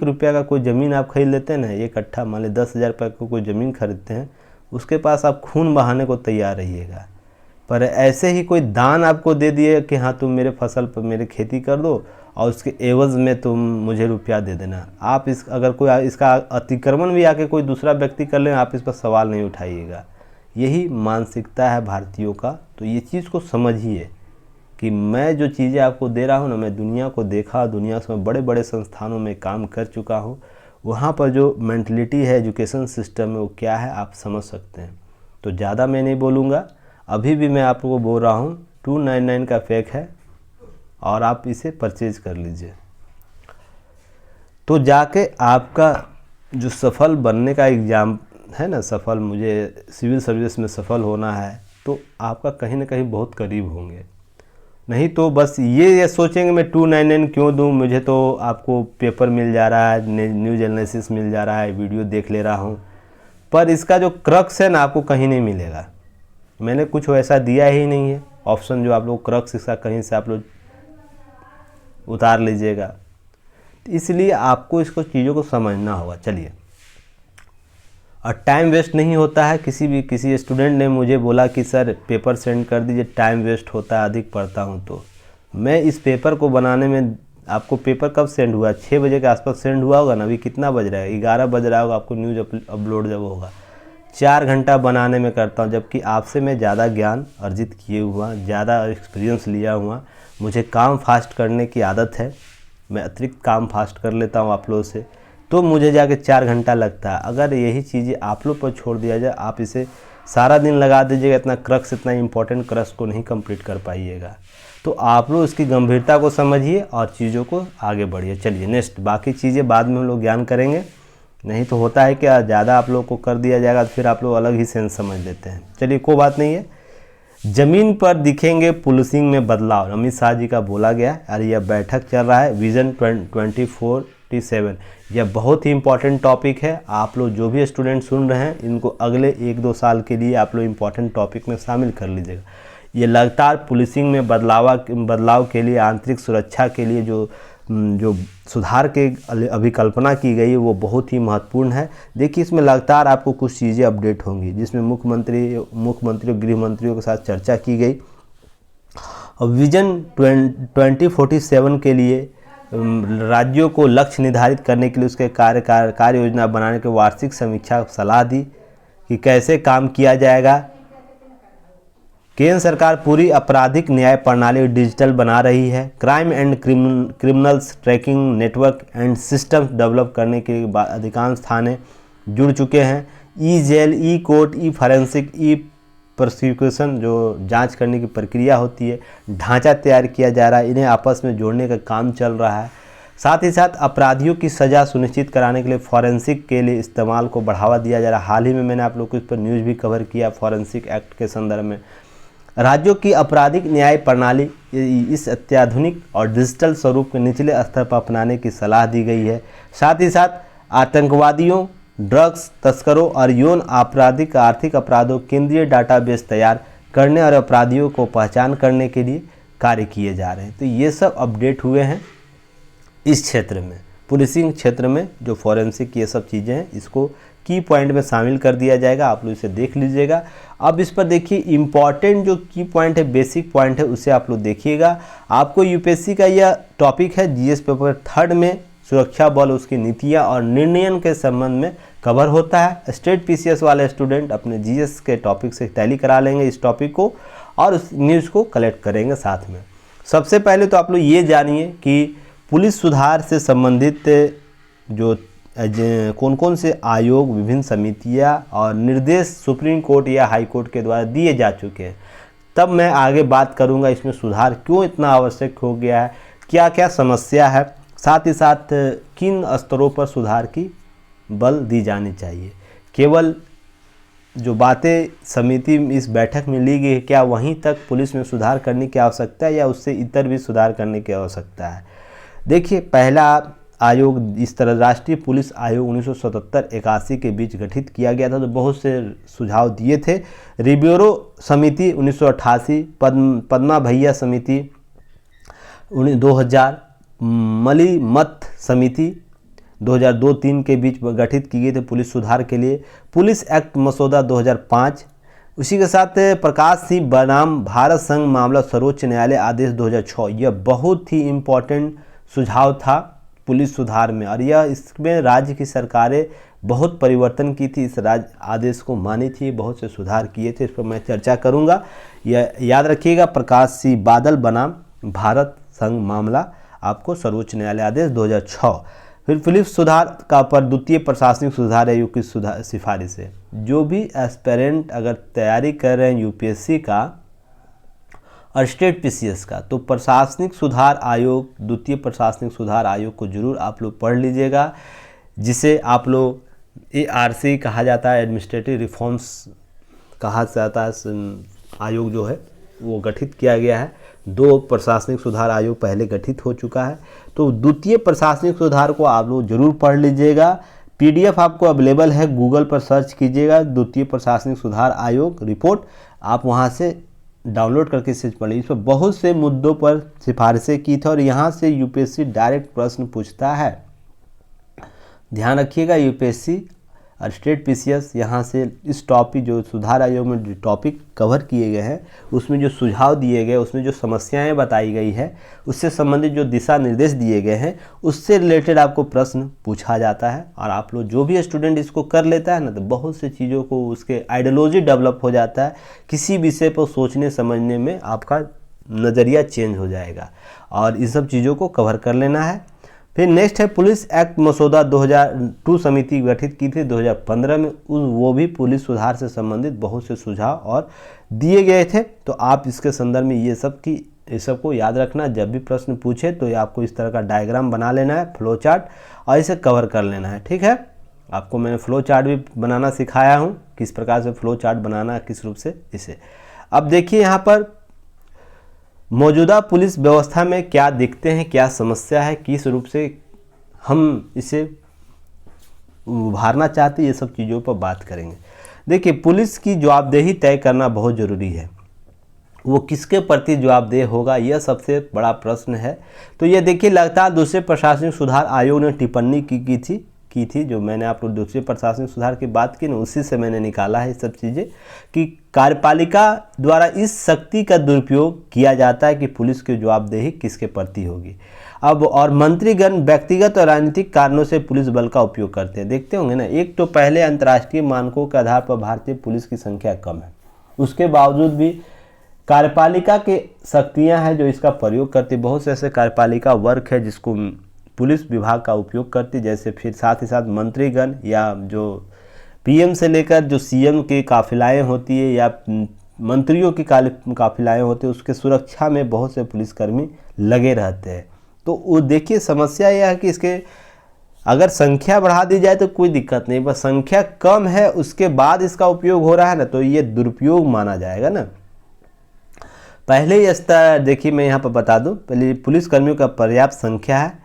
रुपया का कोई ज़मीन आप खरीद लेते हैं ना, एक कट्ठा, मान लीजिए 10,000 रुपये को कोई ज़मीन खरीदते हैं, उसके पास आप खून बहाने को तैयार रहिएगा। पर ऐसे ही कोई दान आपको दे दिए कि हाँ तुम मेरे फसल पर मेरी खेती कर दो और उसके एवज़ में तुम मुझे रुपया दे देना। आप अगर कोई इसका अतिक्रमण भी आके कोई दूसरा व्यक्ति कर ले, आप इस पर सवाल नहीं उठाइएगा। यही मानसिकता है भारतीयों का। तो ये चीज़ को समझिए कि मैं जो चीज़ें आपको दे रहा हूँ ना, मैं दुनिया को देखा, दुनिया में बड़े बड़े संस्थानों में काम कर चुका हूँ। वहाँ पर जो मेंटलिटी है एजुकेशन सिस्टम में, वो क्या है आप समझ सकते हैं। तो ज़्यादा मैं नहीं बोलूँगा, अभी भी मैं आप लोगों को बोल रहा हूँ 299 का पैक है और आप इसे परचेज कर लीजिए। तो जाके आपका जो सफल बनने का एग्ज़ाम है ना, सफल, मुझे सिविल सर्विस में सफल होना है, तो आपका कहीं ना कहीं बहुत करीब होंगे। नहीं तो बस ये सोचेंगे मैं 299 क्यों दूं, मुझे तो आपको पेपर मिल जा रहा है, न्यूज़ एनालिसिस मिल जा रहा है, वीडियो देख ले रहा हूं, पर इसका जो क्रक्स है ना आपको कहीं नहीं मिलेगा। मैंने कुछ वैसा दिया ही नहीं है ऑप्शन जो आप लोग क्रक्स इसका कहीं से आप लोग उतार लीजिएगा। इसलिए आपको इसको चीज़ों को समझना होगा। चलिए, और टाइम वेस्ट नहीं होता है। किसी स्टूडेंट ने मुझे बोला कि सर पेपर सेंड कर दीजिए, टाइम वेस्ट होता है, अधिक पढ़ता हूँ। तो मैं इस पेपर को बनाने में, आपको पेपर कब सेंड हुआ? 6 बजे के आसपास सेंड हुआ होगा ना। अभी कितना बज रहा है? 11 बज रहा होगा आपको न्यूज़ अपलोड जब होगा। 4 घंटा बनाने में करता हूँ, जबकि आपसे मैं ज़्यादा ज्ञान अर्जित किए हुआ, ज़्यादा एक्सपीरियंस लिया हुआ। मुझे काम फास्ट करने की आदत है, मैं अतिरिक्त काम फास्ट कर लेता हूँ आप लोगों से, तो मुझे जाके 4 घंटा लगता है। अगर यही चीज़ें आप लोग पर छोड़ दिया जाए, आप इसे सारा दिन लगा दीजिएगा, इतना इंपॉर्टेंट क्रक्स को नहीं कंप्लीट कर पाइएगा। तो आप लोग इसकी गंभीरता को समझिए और चीज़ों को आगे बढ़िए। चलिए नेक्स्ट, बाकी चीज़ें बाद में हम लोग ज्ञान करेंगे। नहीं तो होता है क्या, ज़्यादा आप लोग को कर दिया जाएगा तो फिर आप लोग अलग ही सेंस समझ लेते हैं। चलिए कोई बात नहीं है। ज़मीन पर दिखेंगे पुलिसिंग में बदलाव, अमित शाह जी का बोला गया और यह बैठक चल रहा है विजन 2047। यह बहुत ही इंपॉर्टेंट टॉपिक है। आप लोग जो भी स्टूडेंट सुन रहे हैं, इनको अगले 1-2 साल के लिए आप लोग इंपॉर्टेंट टॉपिक में शामिल कर लीजिएगा। ये लगातार पुलिसिंग में बदलाव के लिए, आंतरिक सुरक्षा के लिए जो सुधार के अभी कल्पना की गई है, वो बहुत ही महत्वपूर्ण है। देखिए, इसमें लगातार आपको कुछ चीज़ें अपडेट होंगी, जिसमें मुख्यमंत्री और गृह मंत्रियों के साथ चर्चा की गई। और विजन 2047 के लिए राज्यों को लक्ष्य निर्धारित करने के लिए उसके कार्य योजना बनाने के वार्षिक समीक्षा सलाह दी कि कैसे काम किया जाएगा। केंद्र सरकार पूरी आपराधिक न्याय प्रणाली डिजिटल बना रही है। Crime and criminals tracking network and system develop करने के बाद अधिकांश थाने जुड़ चुके हैं। ई जेल, ई कोर्ट, ई फॉरेंसिक, ई प्रोसिक्यूशन, जो जांच करने की प्रक्रिया होती है, ढांचा तैयार किया जा रहा है। इन्हें आपस में जोड़ने का काम चल रहा है। साथ ही साथ अपराधियों की सज़ा सुनिश्चित कराने के लिए फॉरेंसिक के लिए इस्तेमाल को बढ़ावा दिया जा रहा है। हाल ही में मैंने आप लोग को इस पर न्यूज़ भी कवर किया, फॉरेंसिक एक्ट के संदर्भ में। राज्यों की आपराधिक न्याय प्रणाली इस अत्याधुनिक और डिजिटल स्वरूप के निचले स्तर पर अपनाने की सलाह दी गई है। साथ ही साथ आतंकवादियों, ड्रग्स तस्करों और यौन आपराधिक आर्थिक अपराधों केंद्रीय डाटाबेस तैयार करने और अपराधियों को पहचान करने के लिए कार्य किए जा रहे हैं। तो ये सब अपडेट हुए हैं। इस क्षेत्र में, पुलिसिंग क्षेत्र में जो फॉरेंसिक ये सब चीज़ें हैं, इसको की पॉइंट में शामिल कर दिया जाएगा। आप लोग इसे देख लीजिएगा। अब इस पर देखिए इम्पॉर्टेंट जो की पॉइंट है, बेसिक पॉइंट है, उसे आप लोग देखिएगा। आपको यूपीएससी का यह टॉपिक है जीएस पेपर 3 में सुरक्षा बल, उसकी नीतियां और निर्णयन के संबंध में कवर होता है। स्टेट पीसीएस वाले स्टूडेंट अपने जीएस के टॉपिक से टैली करा लेंगे इस टॉपिक को और उस न्यूज़ को कलेक्ट करेंगे साथ में। सबसे पहले तो आप लोग ये जानिए कि पुलिस सुधार से संबंधित जो कौन कौन से आयोग, विभिन्न समितियां और निर्देश सुप्रीम कोर्ट या हाई कोर्ट के द्वारा दिए जा चुके हैं। तब मैं आगे बात करूंगा इसमें सुधार क्यों इतना आवश्यक हो गया है, क्या क्या समस्या है, साथ ही साथ किन स्तरों पर सुधार की बल दी जानी चाहिए। केवल जो बातें समिति इस बैठक में ली गई है, क्या वहीं तक पुलिस में सुधार करने की आवश्यकता है या उससे इतर भी सुधार करने की आवश्यकता है। देखिए, पहला आयोग इस तरह राष्ट्रीय पुलिस आयोग 1977-81 के बीच गठित किया गया था, तो बहुत से सुझाव दिए थे। रिब्यूरो समिति 1988, पद्मा भैया समिति 2000, मली मत समिति 2002-3 के बीच गठित की गई थी पुलिस सुधार के लिए। पुलिस एक्ट मसौदा 2005, उसी के साथ प्रकाश सिंह बनाम भारत संघ मामला सर्वोच्च न्यायालय आदेश 2006, यह बहुत ही इम्पोर्टेंट सुझाव था पुलिस सुधार में और यह इसमें राज्य की सरकारें बहुत परिवर्तन की थी, इस राज्य आदेश को मानी थी, बहुत से सुधार किए थे। इस पर मैं चर्चा करूंगा। यह याद रखिएगा, प्रकाश सिंह बादल बनाम भारत संघ मामला, आपको सर्वोच्च न्यायालय आदेश 2006। फिर पुलिस सुधार का पर द्वितीय प्रशासनिक सुधार आयोग की सिफारिश है। जो भी एस्पिरेंट अगर तैयारी कर रहे हैं यूपीएससी का और स्टेट पीसीएस का, तो प्रशासनिक सुधार आयोग, द्वितीय प्रशासनिक सुधार आयोग को जरूर आप लोग पढ़ लीजिएगा, जिसे आप लोग ARC कहा जाता है, एडमिनिस्ट्रेटिव रिफॉर्म्स कहा जाता है। आयोग जो है वो गठित किया गया है। 2 प्रशासनिक सुधार आयोग पहले गठित हो चुका है, तो द्वितीय प्रशासनिक सुधार को आप लोग जरूर पढ़ लीजिएगा। PDF आपको अवेलेबल है, गूगल पर सर्च कीजिएगा द्वितीय प्रशासनिक सुधार आयोग रिपोर्ट, आप वहाँ से डाउनलोड करके इसे पढ़िए। इस पर बहुत से मुद्दों पर सिफारिशें की थी और यहाँ से यूपीएससी डायरेक्ट प्रश्न पूछता है। ध्यान रखिएगा, यूपीएससी और स्टेट पीसीएस यहाँ से इस टॉपिक जो सुधार आयोग में जो टॉपिक कवर किए गए हैं, उसमें जो सुझाव दिए गए, उसमें जो समस्याएं बताई गई है, उससे संबंधित जो दिशा निर्देश दिए गए हैं, उससे रिलेटेड आपको प्रश्न पूछा जाता है। और आप लोग जो भी स्टूडेंट इसको कर लेता है ना, तो बहुत सी चीज़ों को उसके आइडियोलॉजी डेवलप हो जाता है, किसी विषय पर सोचने समझने में आपका नज़रिया चेंज हो जाएगा और इन सब चीज़ों को कवर कर लेना है। फिर नेक्स्ट है पुलिस एक्ट मसौदा 2002 समिति गठित की थी 2015 में, वो भी पुलिस सुधार से संबंधित बहुत से सुझाव और दिए गए थे। तो आप इसके संदर्भ में ये सब को याद रखना, जब भी प्रश्न पूछे तो आपको इस तरह का डायग्राम बना लेना है, फ्लो चार्ट, और इसे कवर कर लेना है। ठीक है, आपको मैंने फ्लो चार्ट भी बनाना सिखाया हूँ, किस प्रकार से फ्लो चार्ट बनाना, किस रूप से इसे। अब देखिए यहाँ पर मौजूदा पुलिस व्यवस्था में क्या दिखते हैं, क्या समस्या है, किस रूप से हम इसे उभारना चाहते हैं, ये सब चीज़ों पर बात करेंगे। देखिए, पुलिस की जवाबदेही तय करना बहुत ज़रूरी है। वो किसके प्रति जवाबदेह होगा, यह सबसे बड़ा प्रश्न है। तो ये देखिए, लगातार दूसरे प्रशासनिक सुधार आयोग ने टिप्पणी की थी जो मैंने आप लोग दूसरे प्रशासनिक सुधार की बात की ना, उसी से मैंने निकाला है ये सब चीज़ें, कि कार्यपालिका द्वारा इस शक्ति का दुरुपयोग किया जाता है कि पुलिस की जवाबदेही किसके प्रति होगी। अब और मंत्रीगण व्यक्तिगत और राजनीतिक कारणों से पुलिस बल का उपयोग करते हैं। देखते होंगे ना, एक तो पहले अंतर्राष्ट्रीय मानकों के आधार पर भारतीय पुलिस की संख्या कम है, उसके बावजूद भी कार्यपालिका के शक्तियाँ हैं जो इसका प्रयोग करती। बहुत से ऐसे कार्यपालिका वर्क है जिसको पुलिस विभाग का उपयोग करती, जैसे फिर साथ ही साथ मंत्रीगण या जो PM से लेकर जो CM की काफिलाएँ होती है या मंत्रियों की काफिलाएँ होती है, उसके सुरक्षा में बहुत से पुलिसकर्मी लगे रहते हैं। तो वो देखिए, समस्या यह है कि इसके अगर संख्या बढ़ा दी जाए तो कोई दिक्कत नहीं, बस संख्या कम है उसके बाद इसका उपयोग हो रहा है ना, तो ये दुरुपयोग माना जाएगा ना। पहले ही स्तर देखिए, मैं यहाँ पर बता दूँ, पहले पुलिसकर्मियों का पर्याप्त संख्या है।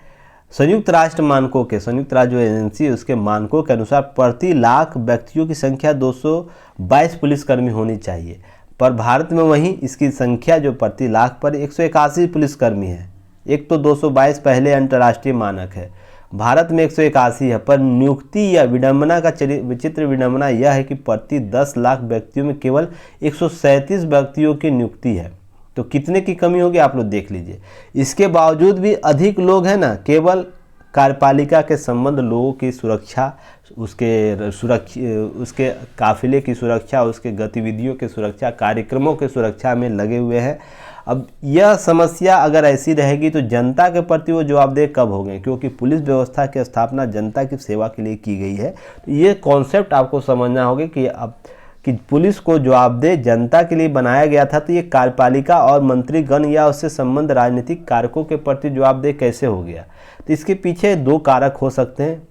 संयुक्त राष्ट्र मानकों के, संयुक्त राष्ट्र जो एजेंसी है उसके मानकों के अनुसार प्रति लाख व्यक्तियों की संख्या 222 पुलिसकर्मी होनी चाहिए, पर भारत में वहीं इसकी संख्या जो प्रति लाख पर 181 पुलिसकर्मी है। एक तो 222 पहले अंतर्राष्ट्रीय मानक है, भारत में 181 है, पर नियुक्ति या विडंबना का विचित्र विडंबना यह है कि प्रति 10 लाख व्यक्तियों में केवल 137 व्यक्तियों की नियुक्ति है। तो कितने की कमी होगी आप लोग देख लीजिए। इसके बावजूद भी अधिक लोग हैं ना, केवल कार्यपालिका के संबंध, लोगों की सुरक्षा, उसके काफिले की सुरक्षा, उसके गतिविधियों की सुरक्षा, कार्यक्रमों की सुरक्षा में लगे हुए हैं। अब यह समस्या अगर ऐसी रहेगी तो जनता के प्रति वो जवाबदेह कब होंगे, क्योंकि पुलिस व्यवस्था की स्थापना जनता की सेवा के लिए की गई है। तो ये कॉन्सेप्ट आपको समझना होगा कि पुलिस को जवाबदेह जनता के लिए बनाया गया था, तो ये कार्यपालिका और मंत्रीगण या उससे संबंध राजनीतिक कारकों के प्रति जवाबदेह कैसे हो गया। तो इसके पीछे दो कारक हो सकते हैं।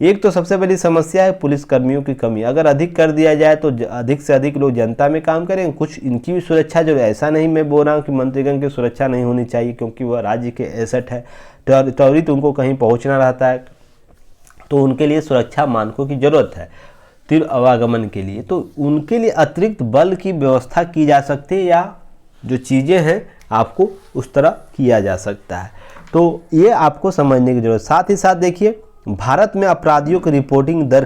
एक तो सबसे बड़ी समस्या है पुलिस कर्मियों की कमी। अगर अधिक कर दिया जाए तो अधिक से अधिक लोग जनता में काम करेंगे, कुछ इनकी भी सुरक्षा जो, ऐसा नहीं मैं बोल रहा हूँ कि मंत्रीगण की सुरक्षा नहीं होनी चाहिए, क्योंकि वह राज्य के एसेट है, त्वरित उनको कहीं पहुँचना रहता है, तो उनके लिए सुरक्षा मानकों की जरूरत है तीव्र आवागमन के लिए। तो उनके लिए अतिरिक्त बल की व्यवस्था की जा सकती है, या जो चीज़ें हैं आपको उस तरह किया जा सकता है। तो ये आपको समझने की जरूरत। साथ ही साथ देखिए, भारत में अपराधियों की रिपोर्टिंग दर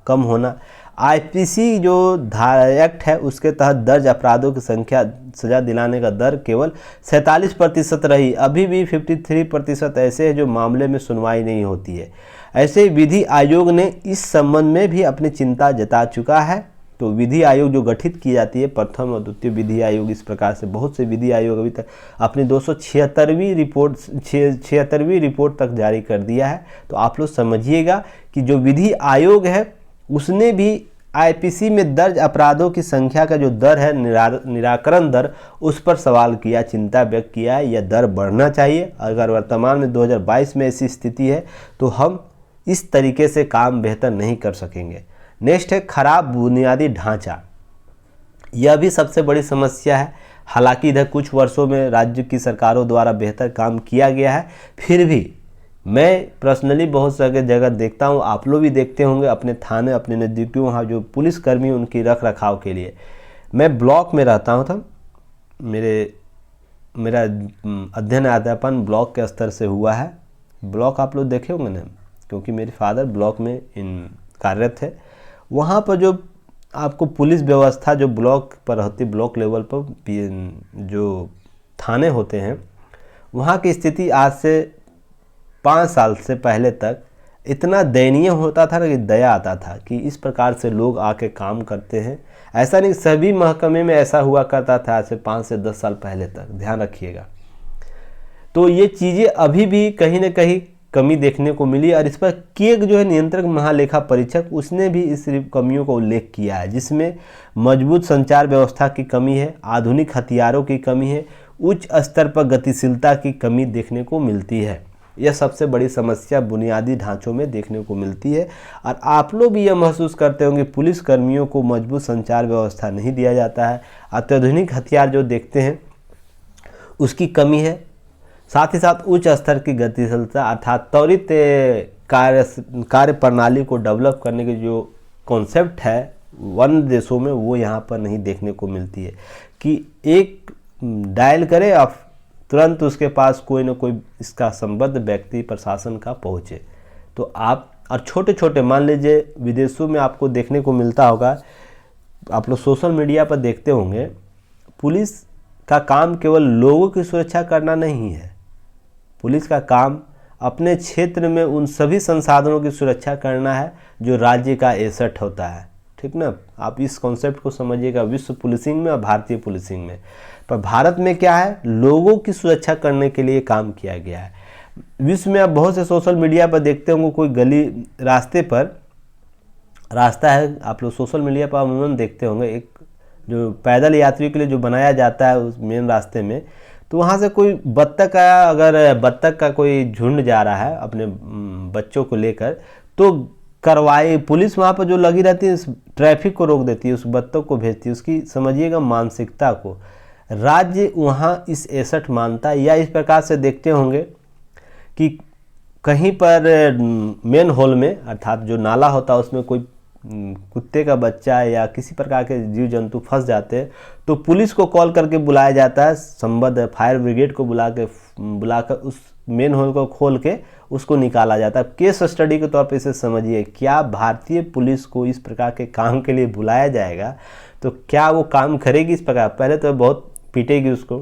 कम होना। आईपीसी जो एक्ट है उसके तहत दर्ज अपराधों की संख्या, सजा दिलाने का दर केवल 47% रही। अभी भी 53% ऐसे हैं जो मामले में सुनवाई नहीं होती है। ऐसे ही विधि आयोग ने इस संबंध में भी अपनी चिंता जता चुका है। तो विधि आयोग जो गठित की जाती है, प्रथम और द्वितीय विधि आयोग, इस प्रकार से बहुत से विधि आयोग अभी तक अपनी 276वीं रिपोर्ट तक जारी कर दिया है। तो आप लोग समझिएगा कि जो विधि आयोग है उसने भी आईपीसी में दर्ज अपराधों की संख्या का जो दर है, निराकरण दर, उस पर सवाल किया, चिंता व्यक्त किया है। यह दर बढ़ना चाहिए। अगर वर्तमान में 2022 में ऐसी स्थिति है तो हम इस तरीके से काम बेहतर नहीं कर सकेंगे। नेक्स्ट है खराब बुनियादी ढांचा। यह भी सबसे बड़ी समस्या है। हालांकि इधर कुछ वर्षों में राज्य की सरकारों द्वारा बेहतर काम किया गया है, फिर भी मैं पर्सनली बहुत सारे जगह देखता हूँ, आप लोग भी देखते होंगे अपने थाने, अपने नज़दीकी वहाँ जो पुलिसकर्मी उनकी रख रखाव के लिए। मैं ब्लॉक में रहता हूँ था, मेरा अध्ययन अध्यापन ब्लॉक के स्तर से हुआ है। ब्लॉक आप लोग देखे होंगे ना, क्योंकि मेरे फादर ब्लॉक में कार्यरत थे। वहाँ पर जो आपको पुलिस व्यवस्था जो ब्लॉक पर होती, ब्लॉक लेवल पर जो थाने होते हैं, वहाँ की स्थिति आज से 5 साल से पहले तक इतना दयनीय होता था ना कि दया आता था कि इस प्रकार से लोग आके काम करते हैं। ऐसा नहीं, सभी महकमे में ऐसा हुआ करता था आज से 5 से 10 साल पहले तक, ध्यान रखिएगा। तो ये चीज़ें अभी भी कहीं ना कहीं कमी देखने को मिली, और इस पर केग जो है नियंत्रक महालेखा परीक्षक, उसने भी इस कमियों का उल्लेख किया है, जिसमें मजबूत संचार व्यवस्था की कमी है, आधुनिक हथियारों की कमी है, उच्च स्तर पर गतिशीलता की कमी देखने को मिलती है। यह सबसे बड़ी समस्या बुनियादी ढांचों में देखने को मिलती है। और आप लोग भी यह महसूस करते होंगे पुलिस कर्मियों को मजबूत संचार व्यवस्था नहीं दिया जाता है, अत्याधुनिक हथियार जो देखते हैं उसकी कमी है। साथ ही साथ उच्च स्तर की गतिशीलता अर्थात त्वरित कार्य प्रणाली को डेवलप करने की जो कॉन्सेप्ट है वन देशों में, वो यहाँ पर नहीं देखने को मिलती है कि एक डायल करे और तुरंत उसके पास कोई ना कोई इसका संबद्ध व्यक्ति प्रशासन का पहुँचे। तो आप, और छोटे छोटे मान लीजिए विदेशों में आपको देखने को मिलता होगा, आप लोग सोशल मीडिया पर देखते होंगे, पुलिस का काम केवल लोगों की सुरक्षा करना नहीं है। पुलिस का काम अपने क्षेत्र में उन सभी संसाधनों की सुरक्षा करना है जो राज्य का एसेट होता है। ठीक ना, आप इस कॉन्सेप्ट को समझिएगा विश्व पुलिसिंग में और भारतीय पुलिसिंग में। पर भारत में क्या है, लोगों की सुरक्षा करने के लिए काम किया गया है। विश्व में आप बहुत से सोशल मीडिया पर देखते होंगे, कोई गली रास्ते पर रास्ता है, आप लोग सोशल मीडिया पर अमूमन देखते होंगे, एक जो पैदल यात्रियों के लिए जो बनाया जाता है उस मेन रास्ते में, तो वहाँ से कोई बत्तख आया, अगर बत्तख का कोई झुंड जा रहा है अपने बच्चों को लेकर, तो कार्रवाई पुलिस वहाँ पर जो लगी रहती है ट्रैफिक को रोक देती है, उस बत्तख को भेजती है। उसकी समझिएगा मानसिकता को राज्य वहाँ इस एसेट मानता है। या इस प्रकार से देखते होंगे कि कहीं पर मेन हॉल में, अर्थात जो नाला होता है उसमें कोई कुत्ते का बच्चा या किसी प्रकार के जीव जंतु फंस जाते हैं तो पुलिस को कॉल करके बुलाया जाता है, संबद्ध फायर ब्रिगेड को बुलाकर उस मेन होल को खोल के उसको निकाला जाता है। केस स्टडी के तौर पे इसे समझिए, क्या भारतीय पुलिस को इस प्रकार के काम के लिए बुलाया जाएगा तो क्या वो काम करेगी इस प्रकार? पहले तो बहुत पीटेगी उसको,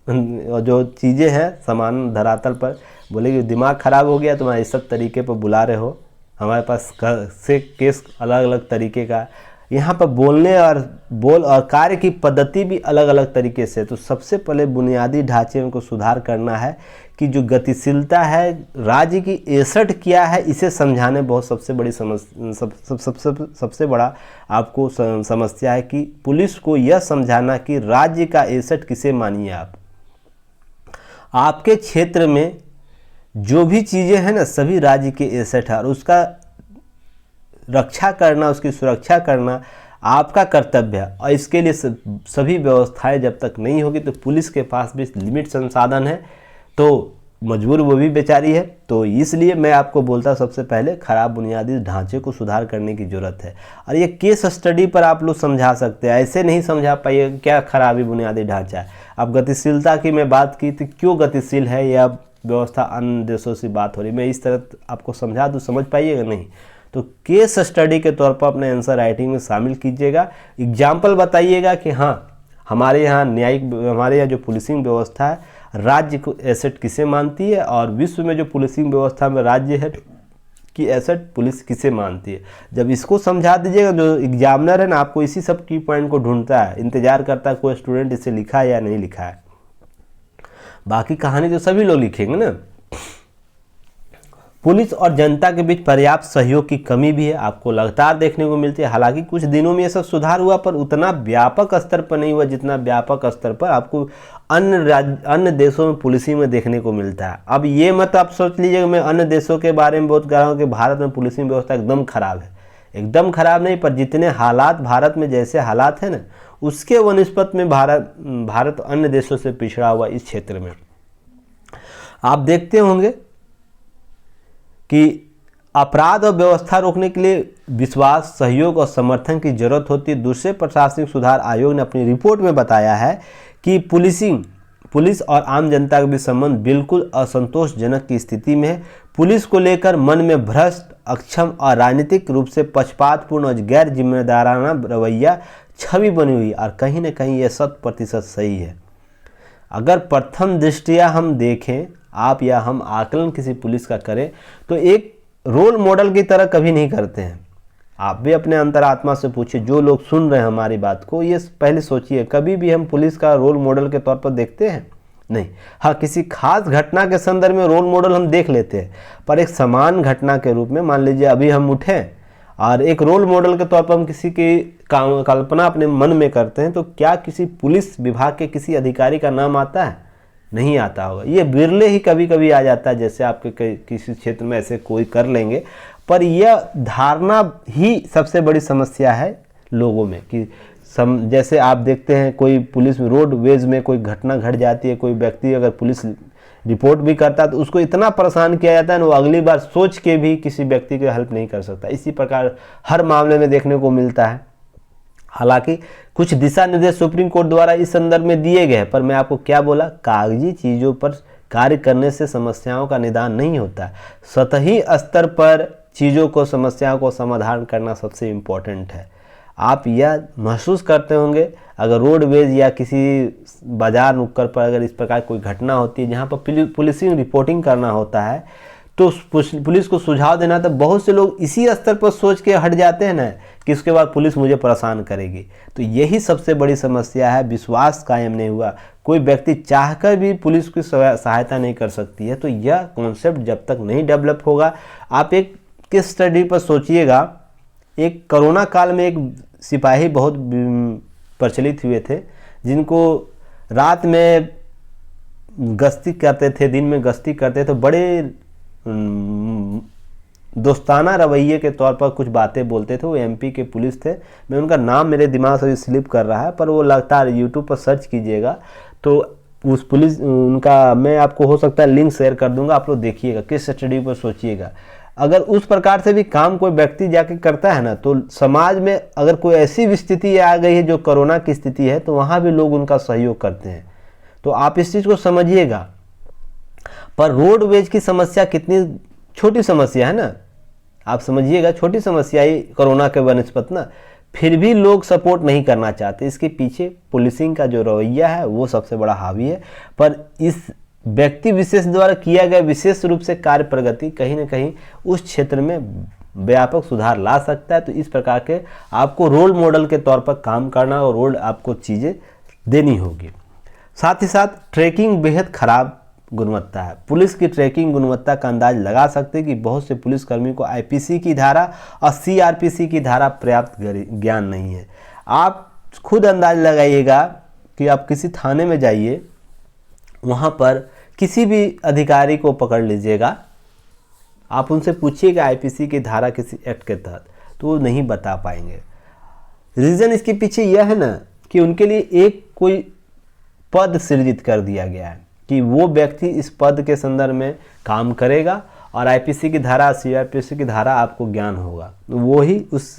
और जो चीज़ें हैं समान धरातल पर बोलेगी दिमाग ख़राब हो गया तुम्हारा, इस सब तरीके पर बुला रहे हो, हमारे पास से केस अलग अलग तरीके का, यहाँ पर बोलने और कार्य की पद्धति भी अलग अलग तरीके से। तो सबसे पहले बुनियादी ढांचे को सुधार करना है कि जो गतिशीलता है, राज्य की एसेट क्या है, इसे समझाने बहुत सबसे बड़ी सबसे बड़ा आपको समस्या है कि पुलिस को यह समझाना कि राज्य का एसेट किसे मानिए आप। आपके क्षेत्र में जो भी चीज़ें हैं ना, सभी राज्य के एसेट है और उसका रक्षा करना, उसकी सुरक्षा करना आपका कर्तव्य है। और इसके लिए सभी व्यवस्थाएं जब तक नहीं होगी तो पुलिस के पास भी लिमिट संसाधन है तो मजबूर वो भी बेचारी है। तो इसलिए मैं आपको बोलता सबसे पहले खराब बुनियादी ढांचे को सुधार करने की ज़रूरत है। और ये केस स्टडी पर आप लोग समझा सकते हैं, ऐसे नहीं समझा पाइए क्या खराबी बुनियादी ढांचा है। अब गतिशीलता की मैं बात की तो क्यों गतिशील है या व्यवस्था अन्य देशों से बात हो रही, मैं इस तरह आपको समझा दूँ, समझ पाइएगा नहीं तो केस स्टडी के तौर पर अपने आंसर राइटिंग में शामिल कीजिएगा। एग्जाम्पल बताइएगा कि हाँ हमारे यहाँ हमारे यहाँ जो पुलिसिंग व्यवस्था है राज्य को एसेट किसे मानती है और विश्व में जो पुलिसिंग व्यवस्था में राज्य है कि एसेट पुलिस किसे मानती है। जब इसको समझा दीजिएगा, जो एग्जामिनर है ना आपको इसी सब की पॉइंट को ढूंढता है, इंतजार करता है कोई स्टूडेंट इसे लिखा है या नहीं लिखा है, बाकी कहानी तो सभी लोग लिखेंगे ना। पुलिस और जनता के बीच पर्याप्त सहयोग की कमी भी है, आपको लगातार देखने को मिलती है। हालांकि कुछ दिनों में ये सब सुधार हुआ पर उतना व्यापक स्तर पर नहीं हुआ जितना व्यापक स्तर पर आपको अन्य देशों में पुलिसिंग में देखने को मिलता है। अब ये मत आप सोच लीजिएगा मैं अन्य देशों के बारे में बहुत कह रहा हूँ कि भारत में पुलिसिंग व्यवस्था एकदम खराब है, एकदम खराब नहीं, पर जितने हालात भारत में जैसे हालात हैं ना उसके वनिस्पत में भारत अन्य देशों से पिछड़ा हुआ इस क्षेत्र में। आप देखते होंगे कि अपराध और व्यवस्था रोकने के लिए विश्वास, सहयोग और समर्थन की जरूरत होती है। दूसरे प्रशासनिक सुधार आयोग ने अपनी रिपोर्ट में बताया है कि पुलिस और आम जनता के बीच संबंध बिल्कुल असंतोषजनक की स्थिति में है। पुलिस को लेकर मन में भ्रष्ट, अक्षम और राजनीतिक रूप से पक्षपातपूर्ण और गैर जिम्मेदाराना रवैया छवि बनी हुई और कहीं न कहीं यह 100% सही है। अगर प्रथम दृष्टिया हम देखें, आप या हम आकलन किसी पुलिस का करें तो एक रोल मॉडल की तरह कभी नहीं करते हैं। आप भी अपने अंतरात्मा से पूछिए, जो लोग सुन रहे हैं हमारी बात को, ये पहले सोचिए कभी भी हम पुलिस का रोल मॉडल के तौर पर देखते हैं? नहीं। हाँ, किसी खास घटना के संदर्भ में रोल मॉडल हम देख लेते हैं, पर एक समान घटना के रूप में मान लीजिए अभी हम उठें और एक रोल मॉडल के तौर पर हम किसी की कल्पना अपने मन में करते हैं तो क्या किसी पुलिस विभाग के किसी अधिकारी का नाम आता है? नहीं आता होगा। ये बिरले ही कभी कभी आ जाता है, जैसे आपके किसी क्षेत्र में ऐसे कोई कर लेंगे, पर यह धारणा ही सबसे बड़ी समस्या है लोगों में कि जैसे आप देखते हैं कोई पुलिस रोडवेज में कोई घटना घट जाती है, कोई व्यक्ति अगर पुलिस रिपोर्ट भी करता है तो उसको इतना परेशान किया जाता है ना वो अगली बार सोच के भी किसी व्यक्ति की हेल्प नहीं कर सकता। इसी प्रकार हर मामले में देखने को मिलता है। हालांकि कुछ दिशा निर्देश सुप्रीम कोर्ट द्वारा इस संदर्भ में दिए गए हैं, पर मैं आपको क्या बोला, कागजी चीज़ों पर कार्य करने से समस्याओं का निदान नहीं होता। सतही स्तर पर चीज़ों को, समस्याओं को समाधान करना सबसे इम्पोर्टेंट है। आप यह महसूस करते होंगे अगर रोडवेज या किसी बाजार नुक्कड़ पर अगर इस प्रकार कोई घटना होती है जहाँ पर पुलिसिंग रिपोर्टिंग करना होता है तो पुलिस को सुझाव देना, तो बहुत से लोग इसी स्तर पर सोच के हट जाते हैं ना कि उसके बाद पुलिस मुझे परेशान करेगी। तो यही सबसे बड़ी समस्या है, विश्वास कायम नहीं हुआ। कोई व्यक्ति चाहकर भी पुलिस की सहायता नहीं कर सकती है। तो यह कॉन्सेप्ट जब तक नहीं डेवलप होगा, आप एक केस स्टडी पर सोचिएगा। एक कोरोना काल में एक सिपाही बहुत प्रचलित हुए थे जिनको रात में गश्ती करते थे, दिन में गश्ती करते थे, बड़े दोस्ताना रवैये के तौर पर कुछ बातें बोलते थे। वो एमपी के पुलिस थे, मैं उनका नाम मेरे दिमाग से स्लिप कर रहा है, पर वो लगातार यूट्यूब पर सर्च कीजिएगा तो उस पुलिस उनका मैं आपको हो सकता है लिंक शेयर कर दूंगा, आप लोग देखिएगा, किस स्टडी पर सोचिएगा। अगर उस प्रकार से भी काम कोई व्यक्ति जाके करता है ना, तो समाज में अगर कोई ऐसी स्थिति आ गई है जो कोरोना की स्थिति है, तो वहाँ भी लोग उनका सहयोग करते हैं। तो आप इस चीज़ को समझिएगा। पर रोडवेज की समस्या कितनी छोटी समस्या है ना, आप समझिएगा, छोटी समस्या ही कोरोना के बनस्पत ना, फिर भी लोग सपोर्ट नहीं करना चाहते। इसके पीछे पुलिसिंग का जो रवैया है वो सबसे बड़ा हावी है। पर इस व्यक्ति विशेष द्वारा किया गया विशेष रूप से कार्य प्रगति कहीं ना कहीं उस क्षेत्र में व्यापक सुधार ला सकता है। तो इस प्रकार के आपको रोल मॉडल के तौर पर काम करना और रोल आपको चीज़ें देनी होगी। साथ ही साथ ट्रैकिंग बेहद खराब गुणवत्ता है। पुलिस की ट्रैकिंग गुणवत्ता का अंदाज लगा सकते हैं कि बहुत से पुलिसकर्मी को आईपीसी की धारा और सीआरपीसी की धारा पर्याप्त ज्ञान नहीं है। आप खुद अंदाज लगाइएगा कि आप किसी थाने में जाइए, वहाँ पर किसी भी अधिकारी को पकड़ लीजिएगा, आप उनसे पूछिएगा आईपीसी की धारा किसी एक्ट के तहत, तो वो नहीं बता पाएंगे। रीज़न इसके पीछे यह है ना कि उनके लिए एक कोई पद सृजित कर दिया गया है कि वो व्यक्ति इस पद के संदर्भ में काम करेगा और आईपीसी की धारा, सीआरपीसी की धारा आपको ज्ञान होगा। वो ही उस,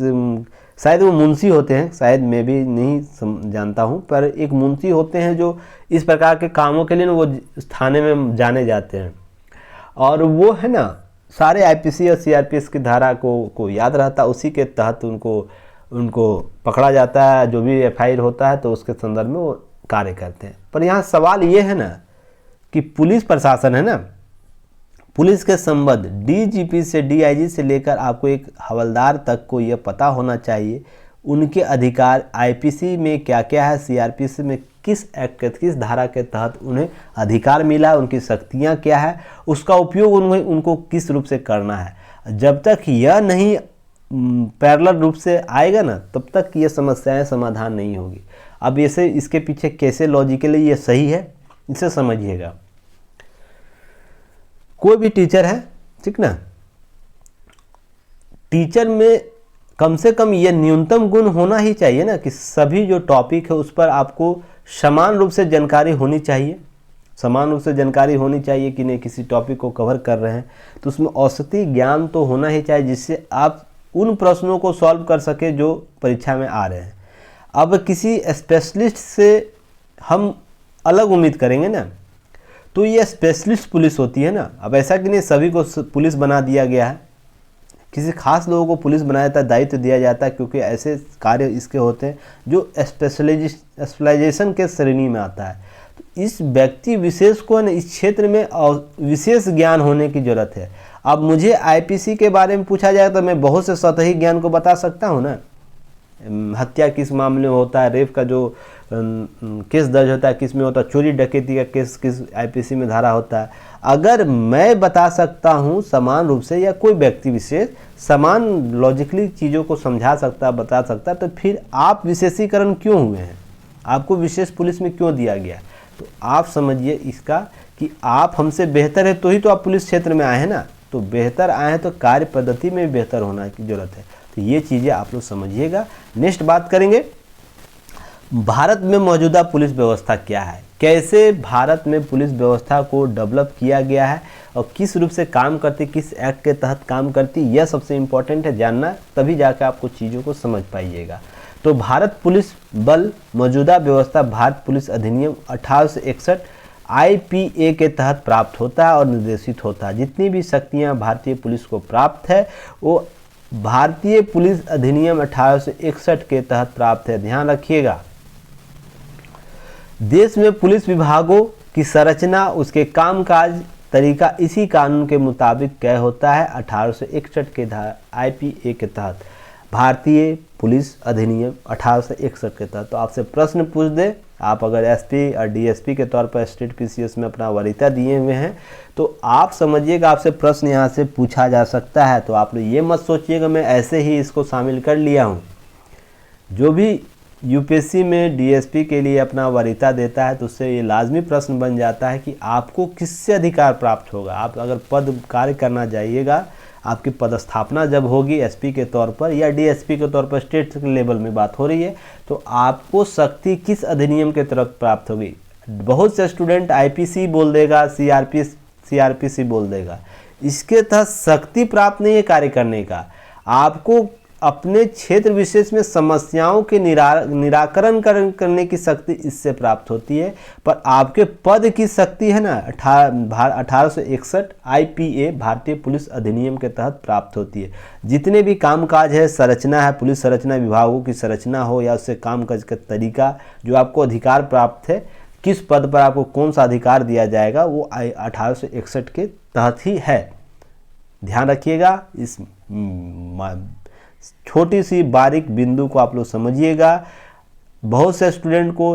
शायद वो मुंशी होते हैं, शायद मैं भी नहीं जानता हूँ, पर एक मुंशी होते हैं जो इस प्रकार के कामों के लिए ना वो थाने में जाने जाते हैं। और वो है ना सारे आईपीसी और सीआरपीसी की धारा को याद रहता, उसी के तहत उनको पकड़ा जाता है। जो भी एफआईआर होता है तो उसके संदर्भ में वो कार्य करते हैं। पर यहाँ सवाल ये है ना कि पुलिस प्रशासन है ना, पुलिस के संबंध डीजीपी से डीआईजी से लेकर आपको एक हवलदार तक को यह पता होना चाहिए उनके अधिकार आईपीसी में क्या क्या है, सीआरपीसी में किस एक्ट किस धारा के तहत उन्हें अधिकार मिला, उनकी शक्तियां क्या है, उसका उपयोग उनको किस रूप से करना है। जब तक यह नहीं पैरेलल रूप से आएगा ना, तब तक ये समस्याएं समाधान नहीं होगी। अब ऐसे इसके पीछे कैसे लॉजिकली ये सही है, इसे समझिएगा। कोई भी टीचर है, ठीक ना, टीचर में कम से कम ये न्यूनतम गुण होना ही चाहिए ना कि सभी जो टॉपिक है उस पर आपको समान रूप से जानकारी होनी चाहिए। समान रूप से जानकारी होनी चाहिए कि नहीं, किसी टॉपिक को कवर कर रहे हैं तो उसमें औसती ज्ञान तो होना ही चाहिए, जिससे आप उन प्रश्नों को सॉल्व कर सके जो परीक्षा में आ रहे हैं। अब किसी स्पेशलिस्ट से हम अलग उम्मीद करेंगे ना, तो ये स्पेशलिस्ट पुलिस होती है ना। अब ऐसा कि नहीं सभी को पुलिस बना दिया गया है, किसी खास लोगों को पुलिस बनाया जाता है, दायित्व दिया जाता है, क्योंकि ऐसे कार्य इसके होते हैं जो स्पेशलाइजेशन के श्रेणी में आता है। तो इस व्यक्ति विशेष को न इस क्षेत्र में विशेष ज्ञान होने की जरूरत है। अब मुझे आईपीसी के बारे में पूछा जाए तो मैं बहुत से सतही ज्ञान को बता सकता हूँ ना, हत्या किस मामले में होता है, रेप का जो केस दर्ज होता है किस में होता है, चोरी डकैती का केस किस आईपीसी में धारा होता है। अगर मैं बता सकता हूँ समान रूप से, या कोई व्यक्ति विशेष समान लॉजिकली चीज़ों को समझा सकता बता सकता, तो फिर आप विशेषीकरण क्यों हुए हैं, आपको विशेष पुलिस में क्यों दिया गया। तो आप समझिए इसका कि आप हमसे बेहतर है तो ही तो आप पुलिस क्षेत्र में आए हैं ना, तो बेहतर आए हैं तो कार्य पद्धति में बेहतर होना की जरूरत है। तो ये चीज़ें आप लोग समझिएगा। नेक्स्ट बात करेंगे, भारत में मौजूदा पुलिस व्यवस्था क्या है, कैसे भारत में पुलिस व्यवस्था को डेवलप किया गया है और किस रूप से काम करती, किस एक्ट के तहत काम करती, यह सबसे इम्पोर्टेंट है जानना, तभी जाकर आपको चीज़ों को समझ पाइएगा। तो भारत पुलिस बल मौजूदा व्यवस्था भारत पुलिस अधिनियम 1861 आईपीए के तहत प्राप्त होता है और निर्देशित होता है। जितनी भी शक्तियाँ भारतीय पुलिस को प्राप्त है वो भारतीय पुलिस अधिनियम 1861 के तहत प्राप्त है। ध्यान रखिएगा, देश में पुलिस विभागों की संरचना, उसके कामकाज तरीका इसी कानून के मुताबिक तय होता है। 1861 के आईपीए के तहत भारतीय पुलिस अधिनियम 1861 के तहत। तो आपसे प्रश्न पूछ दे, आप अगर एसपी और डीएसपी के तौर पर स्टेट पीसीएस में अपना वरीयता दिए हुए हैं तो आप समझिएगा आपसे प्रश्न यहाँ से पूछा जा सकता है। तो आप लोग ये मत सोचिएगा मैं ऐसे ही इसको शामिल कर लिया हूँ। जो भी यूपीएससी में डीएसपी के लिए अपना वरीयता देता है तो उससे ये लाजमी प्रश्न बन जाता है कि आपको किससे अधिकार प्राप्त होगा। आप अगर पद कार्य करना जाइएगा, आपकी पदस्थापना जब होगी एसपी के तौर पर या डीएसपी के तौर पर, स्टेट लेवल में बात हो रही है, तो आपको शक्ति किस अधिनियम के तरफ प्राप्त होगी। बहुत से स्टूडेंट आईपीसी बोल देगा, सीआरपीसी बोल देगा, इसके तहत शक्ति प्राप्त नहीं है कार्य करने का। आपको अपने क्षेत्र विशेष में समस्याओं के निराकरण करने की शक्ति इससे प्राप्त होती है, पर आपके पद की शक्ति है ना 1861 IPA भारतीय पुलिस अधिनियम के तहत प्राप्त होती है। जितने भी कामकाज है, संरचना है, पुलिस संरचना, विभागों की संरचना हो या उससे कामकाज का तरीका, जो आपको अधिकार प्राप्त है, किस पद पर आपको कौन सा अधिकार दिया जाएगा, वो 1861 के तहत ही है। ध्यान रखिएगा, इस छोटी सी बारीक बिंदु को आप लोग समझिएगा। बहुत से स्टूडेंट को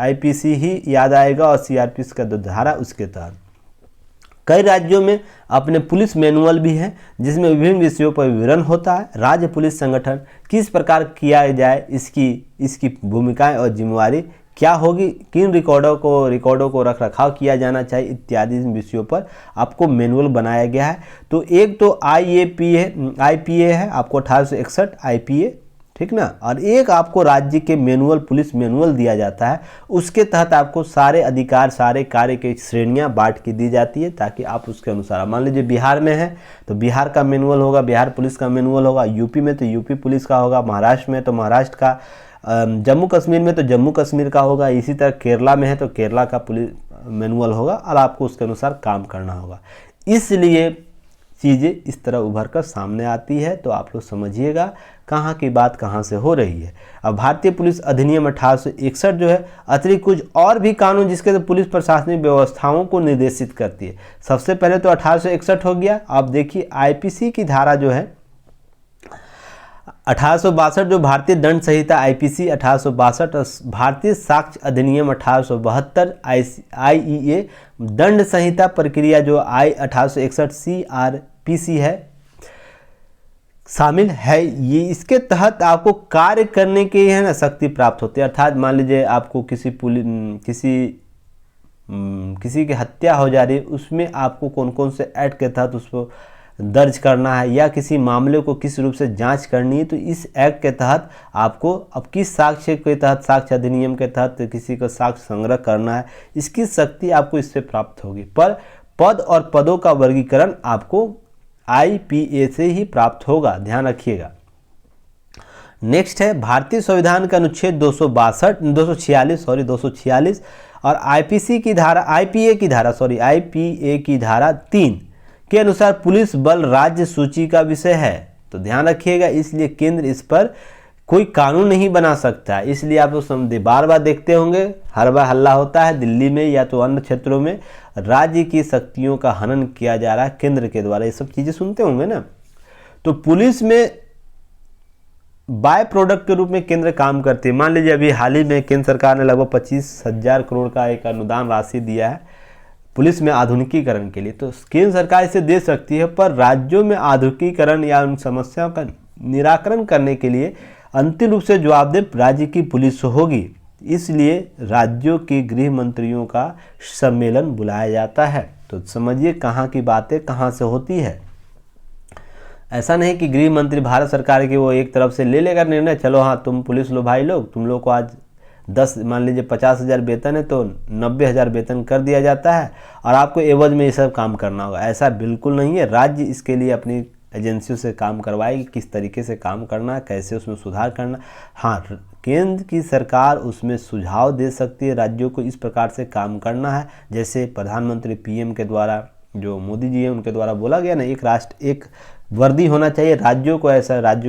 IPC ही याद आएगा और CRPC का जो धारा उसके तहत। कई राज्यों में अपने पुलिस मैनुअल भी है जिसमें विभिन्न विषयों पर विवरण होता है। राज्य पुलिस संगठन किस प्रकार किया जाए, इसकी भूमिकाएं और जिम्मेवारी क्या होगी, किन रिकॉर्डों को रख रखाव किया जाना चाहिए, इत्यादि विषयों पर आपको मैनुअल बनाया गया है। तो एक तो IPA है आपको 1861 IPA, ठीक ना, और एक आपको राज्य के मैनुअल, पुलिस मैनुअल दिया जाता है। उसके तहत आपको सारे अधिकार, सारे कार्य की श्रेणियां बांट के दी जाती है ताकि आप उसके अनुसार, मान लीजिए बिहार में है तो बिहार का मैनुअल होगा, बिहार पुलिस का मैनुअल होगा, यूपी में तो यूपी पुलिस का होगा, महाराष्ट्र में तो महाराष्ट्र का, जम्मू कश्मीर में तो जम्मू कश्मीर का होगा, इसी तरह केरला में है तो केरला का पुलिस मैनुअल होगा और आपको उसके अनुसार काम करना होगा। इसलिए चीज़ें इस तरह उभर कर सामने आती है। तो आप लोग समझिएगा कहाँ की बात कहाँ से हो रही है। अब भारतीय पुलिस अधिनियम 1861 जो है अतिरिक्त कुछ और भी कानून जिसके पुलिस प्रशासनिक व्यवस्थाओं को निर्देशित करती है। सबसे पहले तो 1861 हो गया। आप देखिए IPC की धारा जो है 1862, जो भारतीय दंड संहिता IPC 1862, भारतीय साक्ष्य अधिनियम 1872, IEA दंड संहिता प्रक्रिया जो 1861 CRPC है शामिल है। ये इसके तहत आपको कार्य करने के है ना शक्ति प्राप्त होती है। अर्थात मान लीजिए आपको किसी की हत्या हो जा रही है, उसमें आपको कौन कौन से एक्ट के तहत उसको दर्ज करना है या किसी मामले को किस रूप से जांच करनी है, तो इस एक्ट के तहत आपको अब किस साक्ष्य के तहत, साक्ष्य अधिनियम के तहत किसी का साक्ष्य संग्रह करना है, इसकी शक्ति आपको इससे प्राप्त होगी। पर पद और पदों का वर्गीकरण आपको IPA से ही प्राप्त होगा, ध्यान रखिएगा। नेक्स्ट है भारतीय संविधान का अनुच्छेद 246 और IPA की धारा 3 के अनुसार पुलिस बल राज्य सूची का विषय है। तो ध्यान रखिएगा, इसलिए केंद्र इस पर कोई कानून नहीं बना सकता। इसलिए आप लोग बार बार देखते होंगे, हर बार हल्ला होता है दिल्ली में या तो अन्य क्षेत्रों में, राज्य की शक्तियों का हनन किया जा रहा है केंद्र के द्वारा, ये सब चीजें सुनते होंगे ना। तो पुलिस में बाय प्रोडक्ट के रूप में केंद्र काम करती है। मान लीजिए अभी हाल ही में केंद्र सरकार ने लगभग 25,000 करोड़ का एक अनुदान राशि दिया है पुलिस में आधुनिकीकरण के लिए। तो केंद्र सरकार इसे दे सकती है, पर राज्यों में आधुनिकीकरण या उन समस्याओं का निराकरण करने के लिए अंतिम रूप से जवाबदेह राज्य की पुलिस होगी। इसलिए राज्यों के गृह मंत्रियों का सम्मेलन बुलाया जाता है। तो समझिए कहाँ की बातें कहाँ से होती है। ऐसा नहीं कि गृह मंत्री भारत सरकार की वो एक तरफ से ले लेकर निर्णय, चलो हाँ तुम पुलिस लो भाई लोग, तुम लोग को आज 10 मान लीजिए 50,000 वेतन है तो 90,000 वेतन कर दिया जाता है और आपको एवज में ये सब काम करना होगा। ऐसा बिल्कुल नहीं है। राज्य इसके लिए अपनी एजेंसियों से काम करवाएगी, किस तरीके से काम करना है, कैसे उसमें सुधार करना। हाँ, केंद्र की सरकार उसमें सुझाव दे सकती है राज्यों को इस प्रकार से काम करना है। जैसे प्रधानमंत्री PM के द्वारा, जो मोदी जी हैं उनके द्वारा बोला गया ना, एक राष्ट्र एक वर्दी होना चाहिए। राज्यों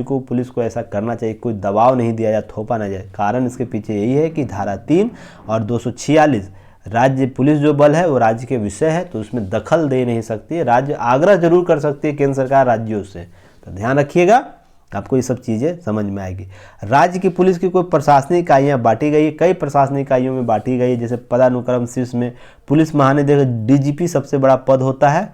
को पुलिस को ऐसा करना चाहिए, कोई दबाव नहीं दिया जाए, थोपा ना जाए। कारण इसके पीछे यही है कि धारा 3 और 246 राज्य पुलिस जो बल है वो राज्य के विषय है, तो उसमें दखल दे नहीं सकती है। राज्य आग्रह जरूर कर सकती है केंद्र सरकार राज्यों से। तो ध्यान रखिएगा, आपको ये सब चीज़ें समझ में आएगी। राज्य की पुलिस की कोई प्रशासनिक इकाइयाँ बांटी गई है, कई प्रशासनिक इकाइयों में बांटी गई है। जैसे पदानुक्रम शीर्ष में पुलिस महानिदेशक DGP सबसे बड़ा पद होता है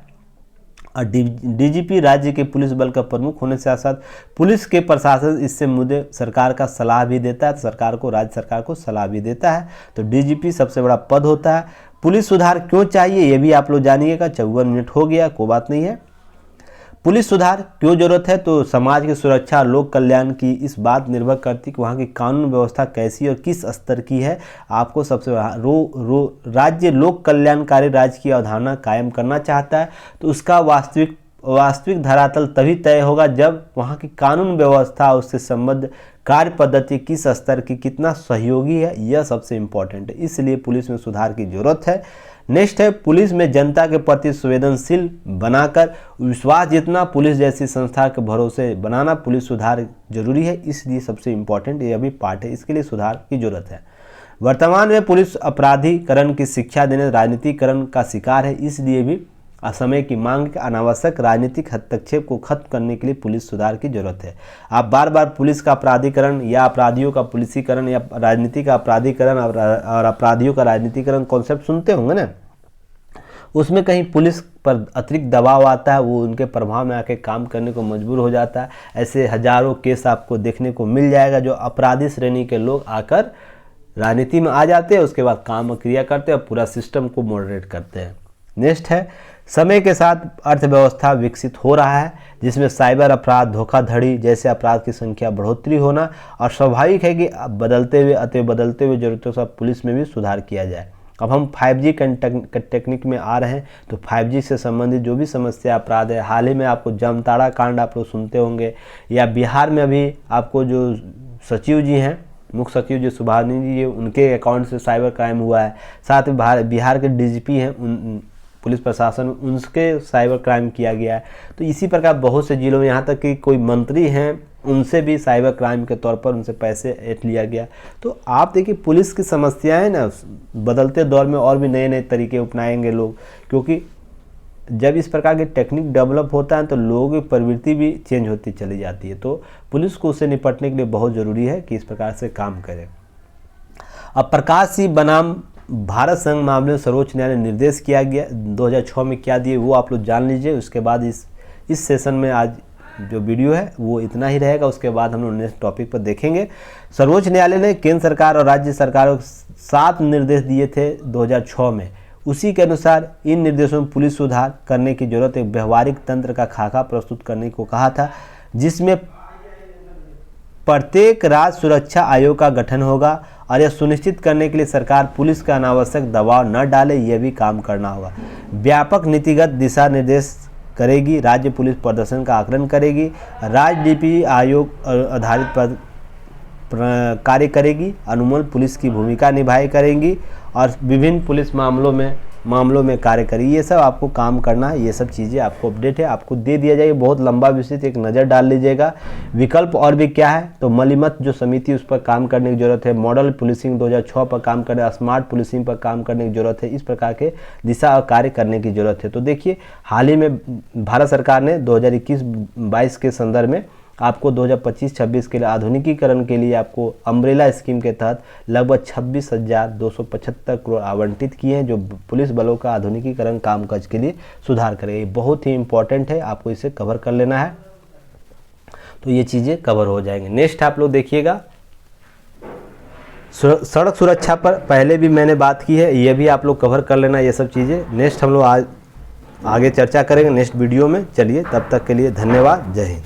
और DGP राज्य के पुलिस बल का प्रमुख होने के साथ साथ पुलिस के प्रशासन इससे मुद्दे सरकार का सलाह भी देता है, तो सरकार को, राज्य सरकार को सलाह भी देता है। तो DGP सबसे बड़ा पद होता है। पुलिस सुधार क्यों चाहिए ये भी आप लोग जानिएगा। 54 मिनट हो गया, कोई बात नहीं है। पुलिस सुधार क्यों जरूरत है? तो समाज की सुरक्षा और लोक कल्याण की इस बात निर्भर करती कि वहाँ की कानून व्यवस्था कैसी और किस स्तर की है। आपको सबसे राज्य लोक कल्याणकारी राज्य की अवधारणा कायम करना चाहता है तो उसका वास्तविक धरातल तभी तय होगा जब वहाँ की कानून व्यवस्था, उससे संबद्ध कार्य पद्धति किस स्तर की, कितना सहयोगी है, यह सबसे इम्पोर्टेंट है। इसलिए पुलिस में सुधार की जरूरत है। नेक्स्ट है पुलिस में जनता के प्रति संवेदनशील बनाकर विश्वास जीतना, पुलिस जैसी संस्था के भरोसे बनाना पुलिस सुधार जरूरी है। इसलिए सबसे इम्पोर्टेंट ये अभी पार्ट है, इसके लिए सुधार की जरूरत है। वर्तमान में पुलिस अपराधीकरण की शिक्षा देने राजनीतिकरण का शिकार है, इसलिए भी समय की मांग के अनावश्यक राजनीतिक हस्तक्षेप को खत्म करने के लिए पुलिस सुधार की जरूरत है। आप बार बार पुलिस का अपराधीकरण या अपराधियों का पुलिसीकरण या राजनीति का अपराधीकरण और अपराधियों का राजनीतिकरण कॉन्सेप्ट सुनते होंगे ना, उसमें कहीं पुलिस पर अतिरिक्त दबाव आता है, वो उनके प्रभाव में आके काम करने को मजबूर हो जाता है। ऐसे हजारों केस आपको देखने को मिल जाएगा जो अपराधी श्रेणी के लोग आकर राजनीति में आ जाते हैं, उसके बाद काम क्रिया करते हैं और पूरा सिस्टम को मॉडरेट करते हैं। नेक्स्ट है समय के साथ अर्थव्यवस्था विकसित हो रहा है जिसमें साइबर अपराध, धोखाधड़ी जैसे अपराध की संख्या बढ़ोतरी होना और स्वाभाविक है कि बदलते हुए जरूरतों से पुलिस में भी सुधार किया जाए। अब हम 5G टेक्निक में आ रहे हैं तो 5G से संबंधित जो भी समस्या अपराध है, हाल ही में आपको जामताड़ा कांड आप लोग सुनते होंगे, या बिहार में अभी आपको जो सचिव जी हैं, मुख्य सचिव जो सुभानी जी, उनके अकाउंट से साइबर क्राइम हुआ है। साथ में बिहार के DGP हैं, पुलिस प्रशासन, उनके साइबर क्राइम किया गया है। तो इसी प्रकार बहुत से जिलों में, यहाँ तक कि कोई मंत्री हैं, उनसे भी साइबर क्राइम के तौर पर उनसे पैसे ऐंठ लिया गया। तो आप देखिए पुलिस की समस्याएं ना बदलते दौर में और भी नए नए तरीके अपनाएंगे लोग, क्योंकि जब इस प्रकार के टेक्निक डेवलप होता है तो लोगों की प्रवृत्ति भी चेंज होती चली जाती है। तो पुलिस को उससे निपटने के लिए बहुत ज़रूरी है कि इस प्रकार से काम करें। अब प्रकाश सिंह बनाम भारत संघ मामले में सर्वोच्च न्यायालय ने निर्देश किया गया 2006 में क्या दिए वो आप लोग जान लीजिए। उसके बाद इस सेशन में आज जो वीडियो है वो इतना ही रहेगा। उसके बाद हम लोग नेक्स्ट टॉपिक पर देखेंगे। सर्वोच्च न्यायालय ने केंद्र सरकार और राज्य सरकारों को 7 निर्देश दिए थे 2006 में। उसी के अनुसार इन निर्देशों में पुलिस सुधार करने की जरूरत, एक व्यवहारिक तंत्र का खाका प्रस्तुत करने को कहा था जिसमें प्रत्येक राज्य सुरक्षा आयोग का गठन होगा और यह सुनिश्चित करने के लिए सरकार पुलिस का अनावश्यक दबाव न डाले, यह भी काम करना होगा। व्यापक नीतिगत दिशा निर्देश करेगी, राज्य पुलिस प्रदर्शन का आकलन करेगी, राज्य DPI आयोग आधारित पर कार्य करेगी, अनुमोदन पुलिस की भूमिका निभाई करेंगी और विभिन्न पुलिस मामलों में कार्य करेगी। ये सब आपको काम करना है, ये सब चीज़ें आपको अपडेट है, आपको दे दिया जाएगा। बहुत लंबा विषय, एक नज़र डाल लीजिएगा। विकल्प और भी क्या है तो मलिमत जो समिति, उस पर काम करने की जरूरत है। मॉडल पुलिसिंग 2006 पर काम करने, स्मार्ट पुलिसिंग पर काम करने की जरूरत है। इस प्रकार के दिशा और कार्य करने की जरूरत है। तो देखिए हाल ही में भारत सरकार ने 2021-22 के संदर्भ में आपको 2025-26 के लिए आधुनिकीकरण के लिए आपको अम्ब्रेला स्कीम के तहत लगभग 26,275 करोड़ आवंटित किए हैं जो पुलिस बलों का आधुनिकीकरण कामकाज के लिए सुधार करेगा। बहुत ही इंपॉर्टेंट है, आपको इसे कवर कर लेना है तो ये चीज़ें कवर हो जाएंगे। नेक्स्ट आप लोग देखिएगा, सड़क सुरक्षा पर पहले भी मैंने बात की है, ये भी आप लोग कवर कर लेना ये सब चीज़ें। नेक्स्ट हम लोग आगे चर्चा करेंगे नेक्स्ट वीडियो में। चलिए तब तक के लिए धन्यवाद, जय हिंद।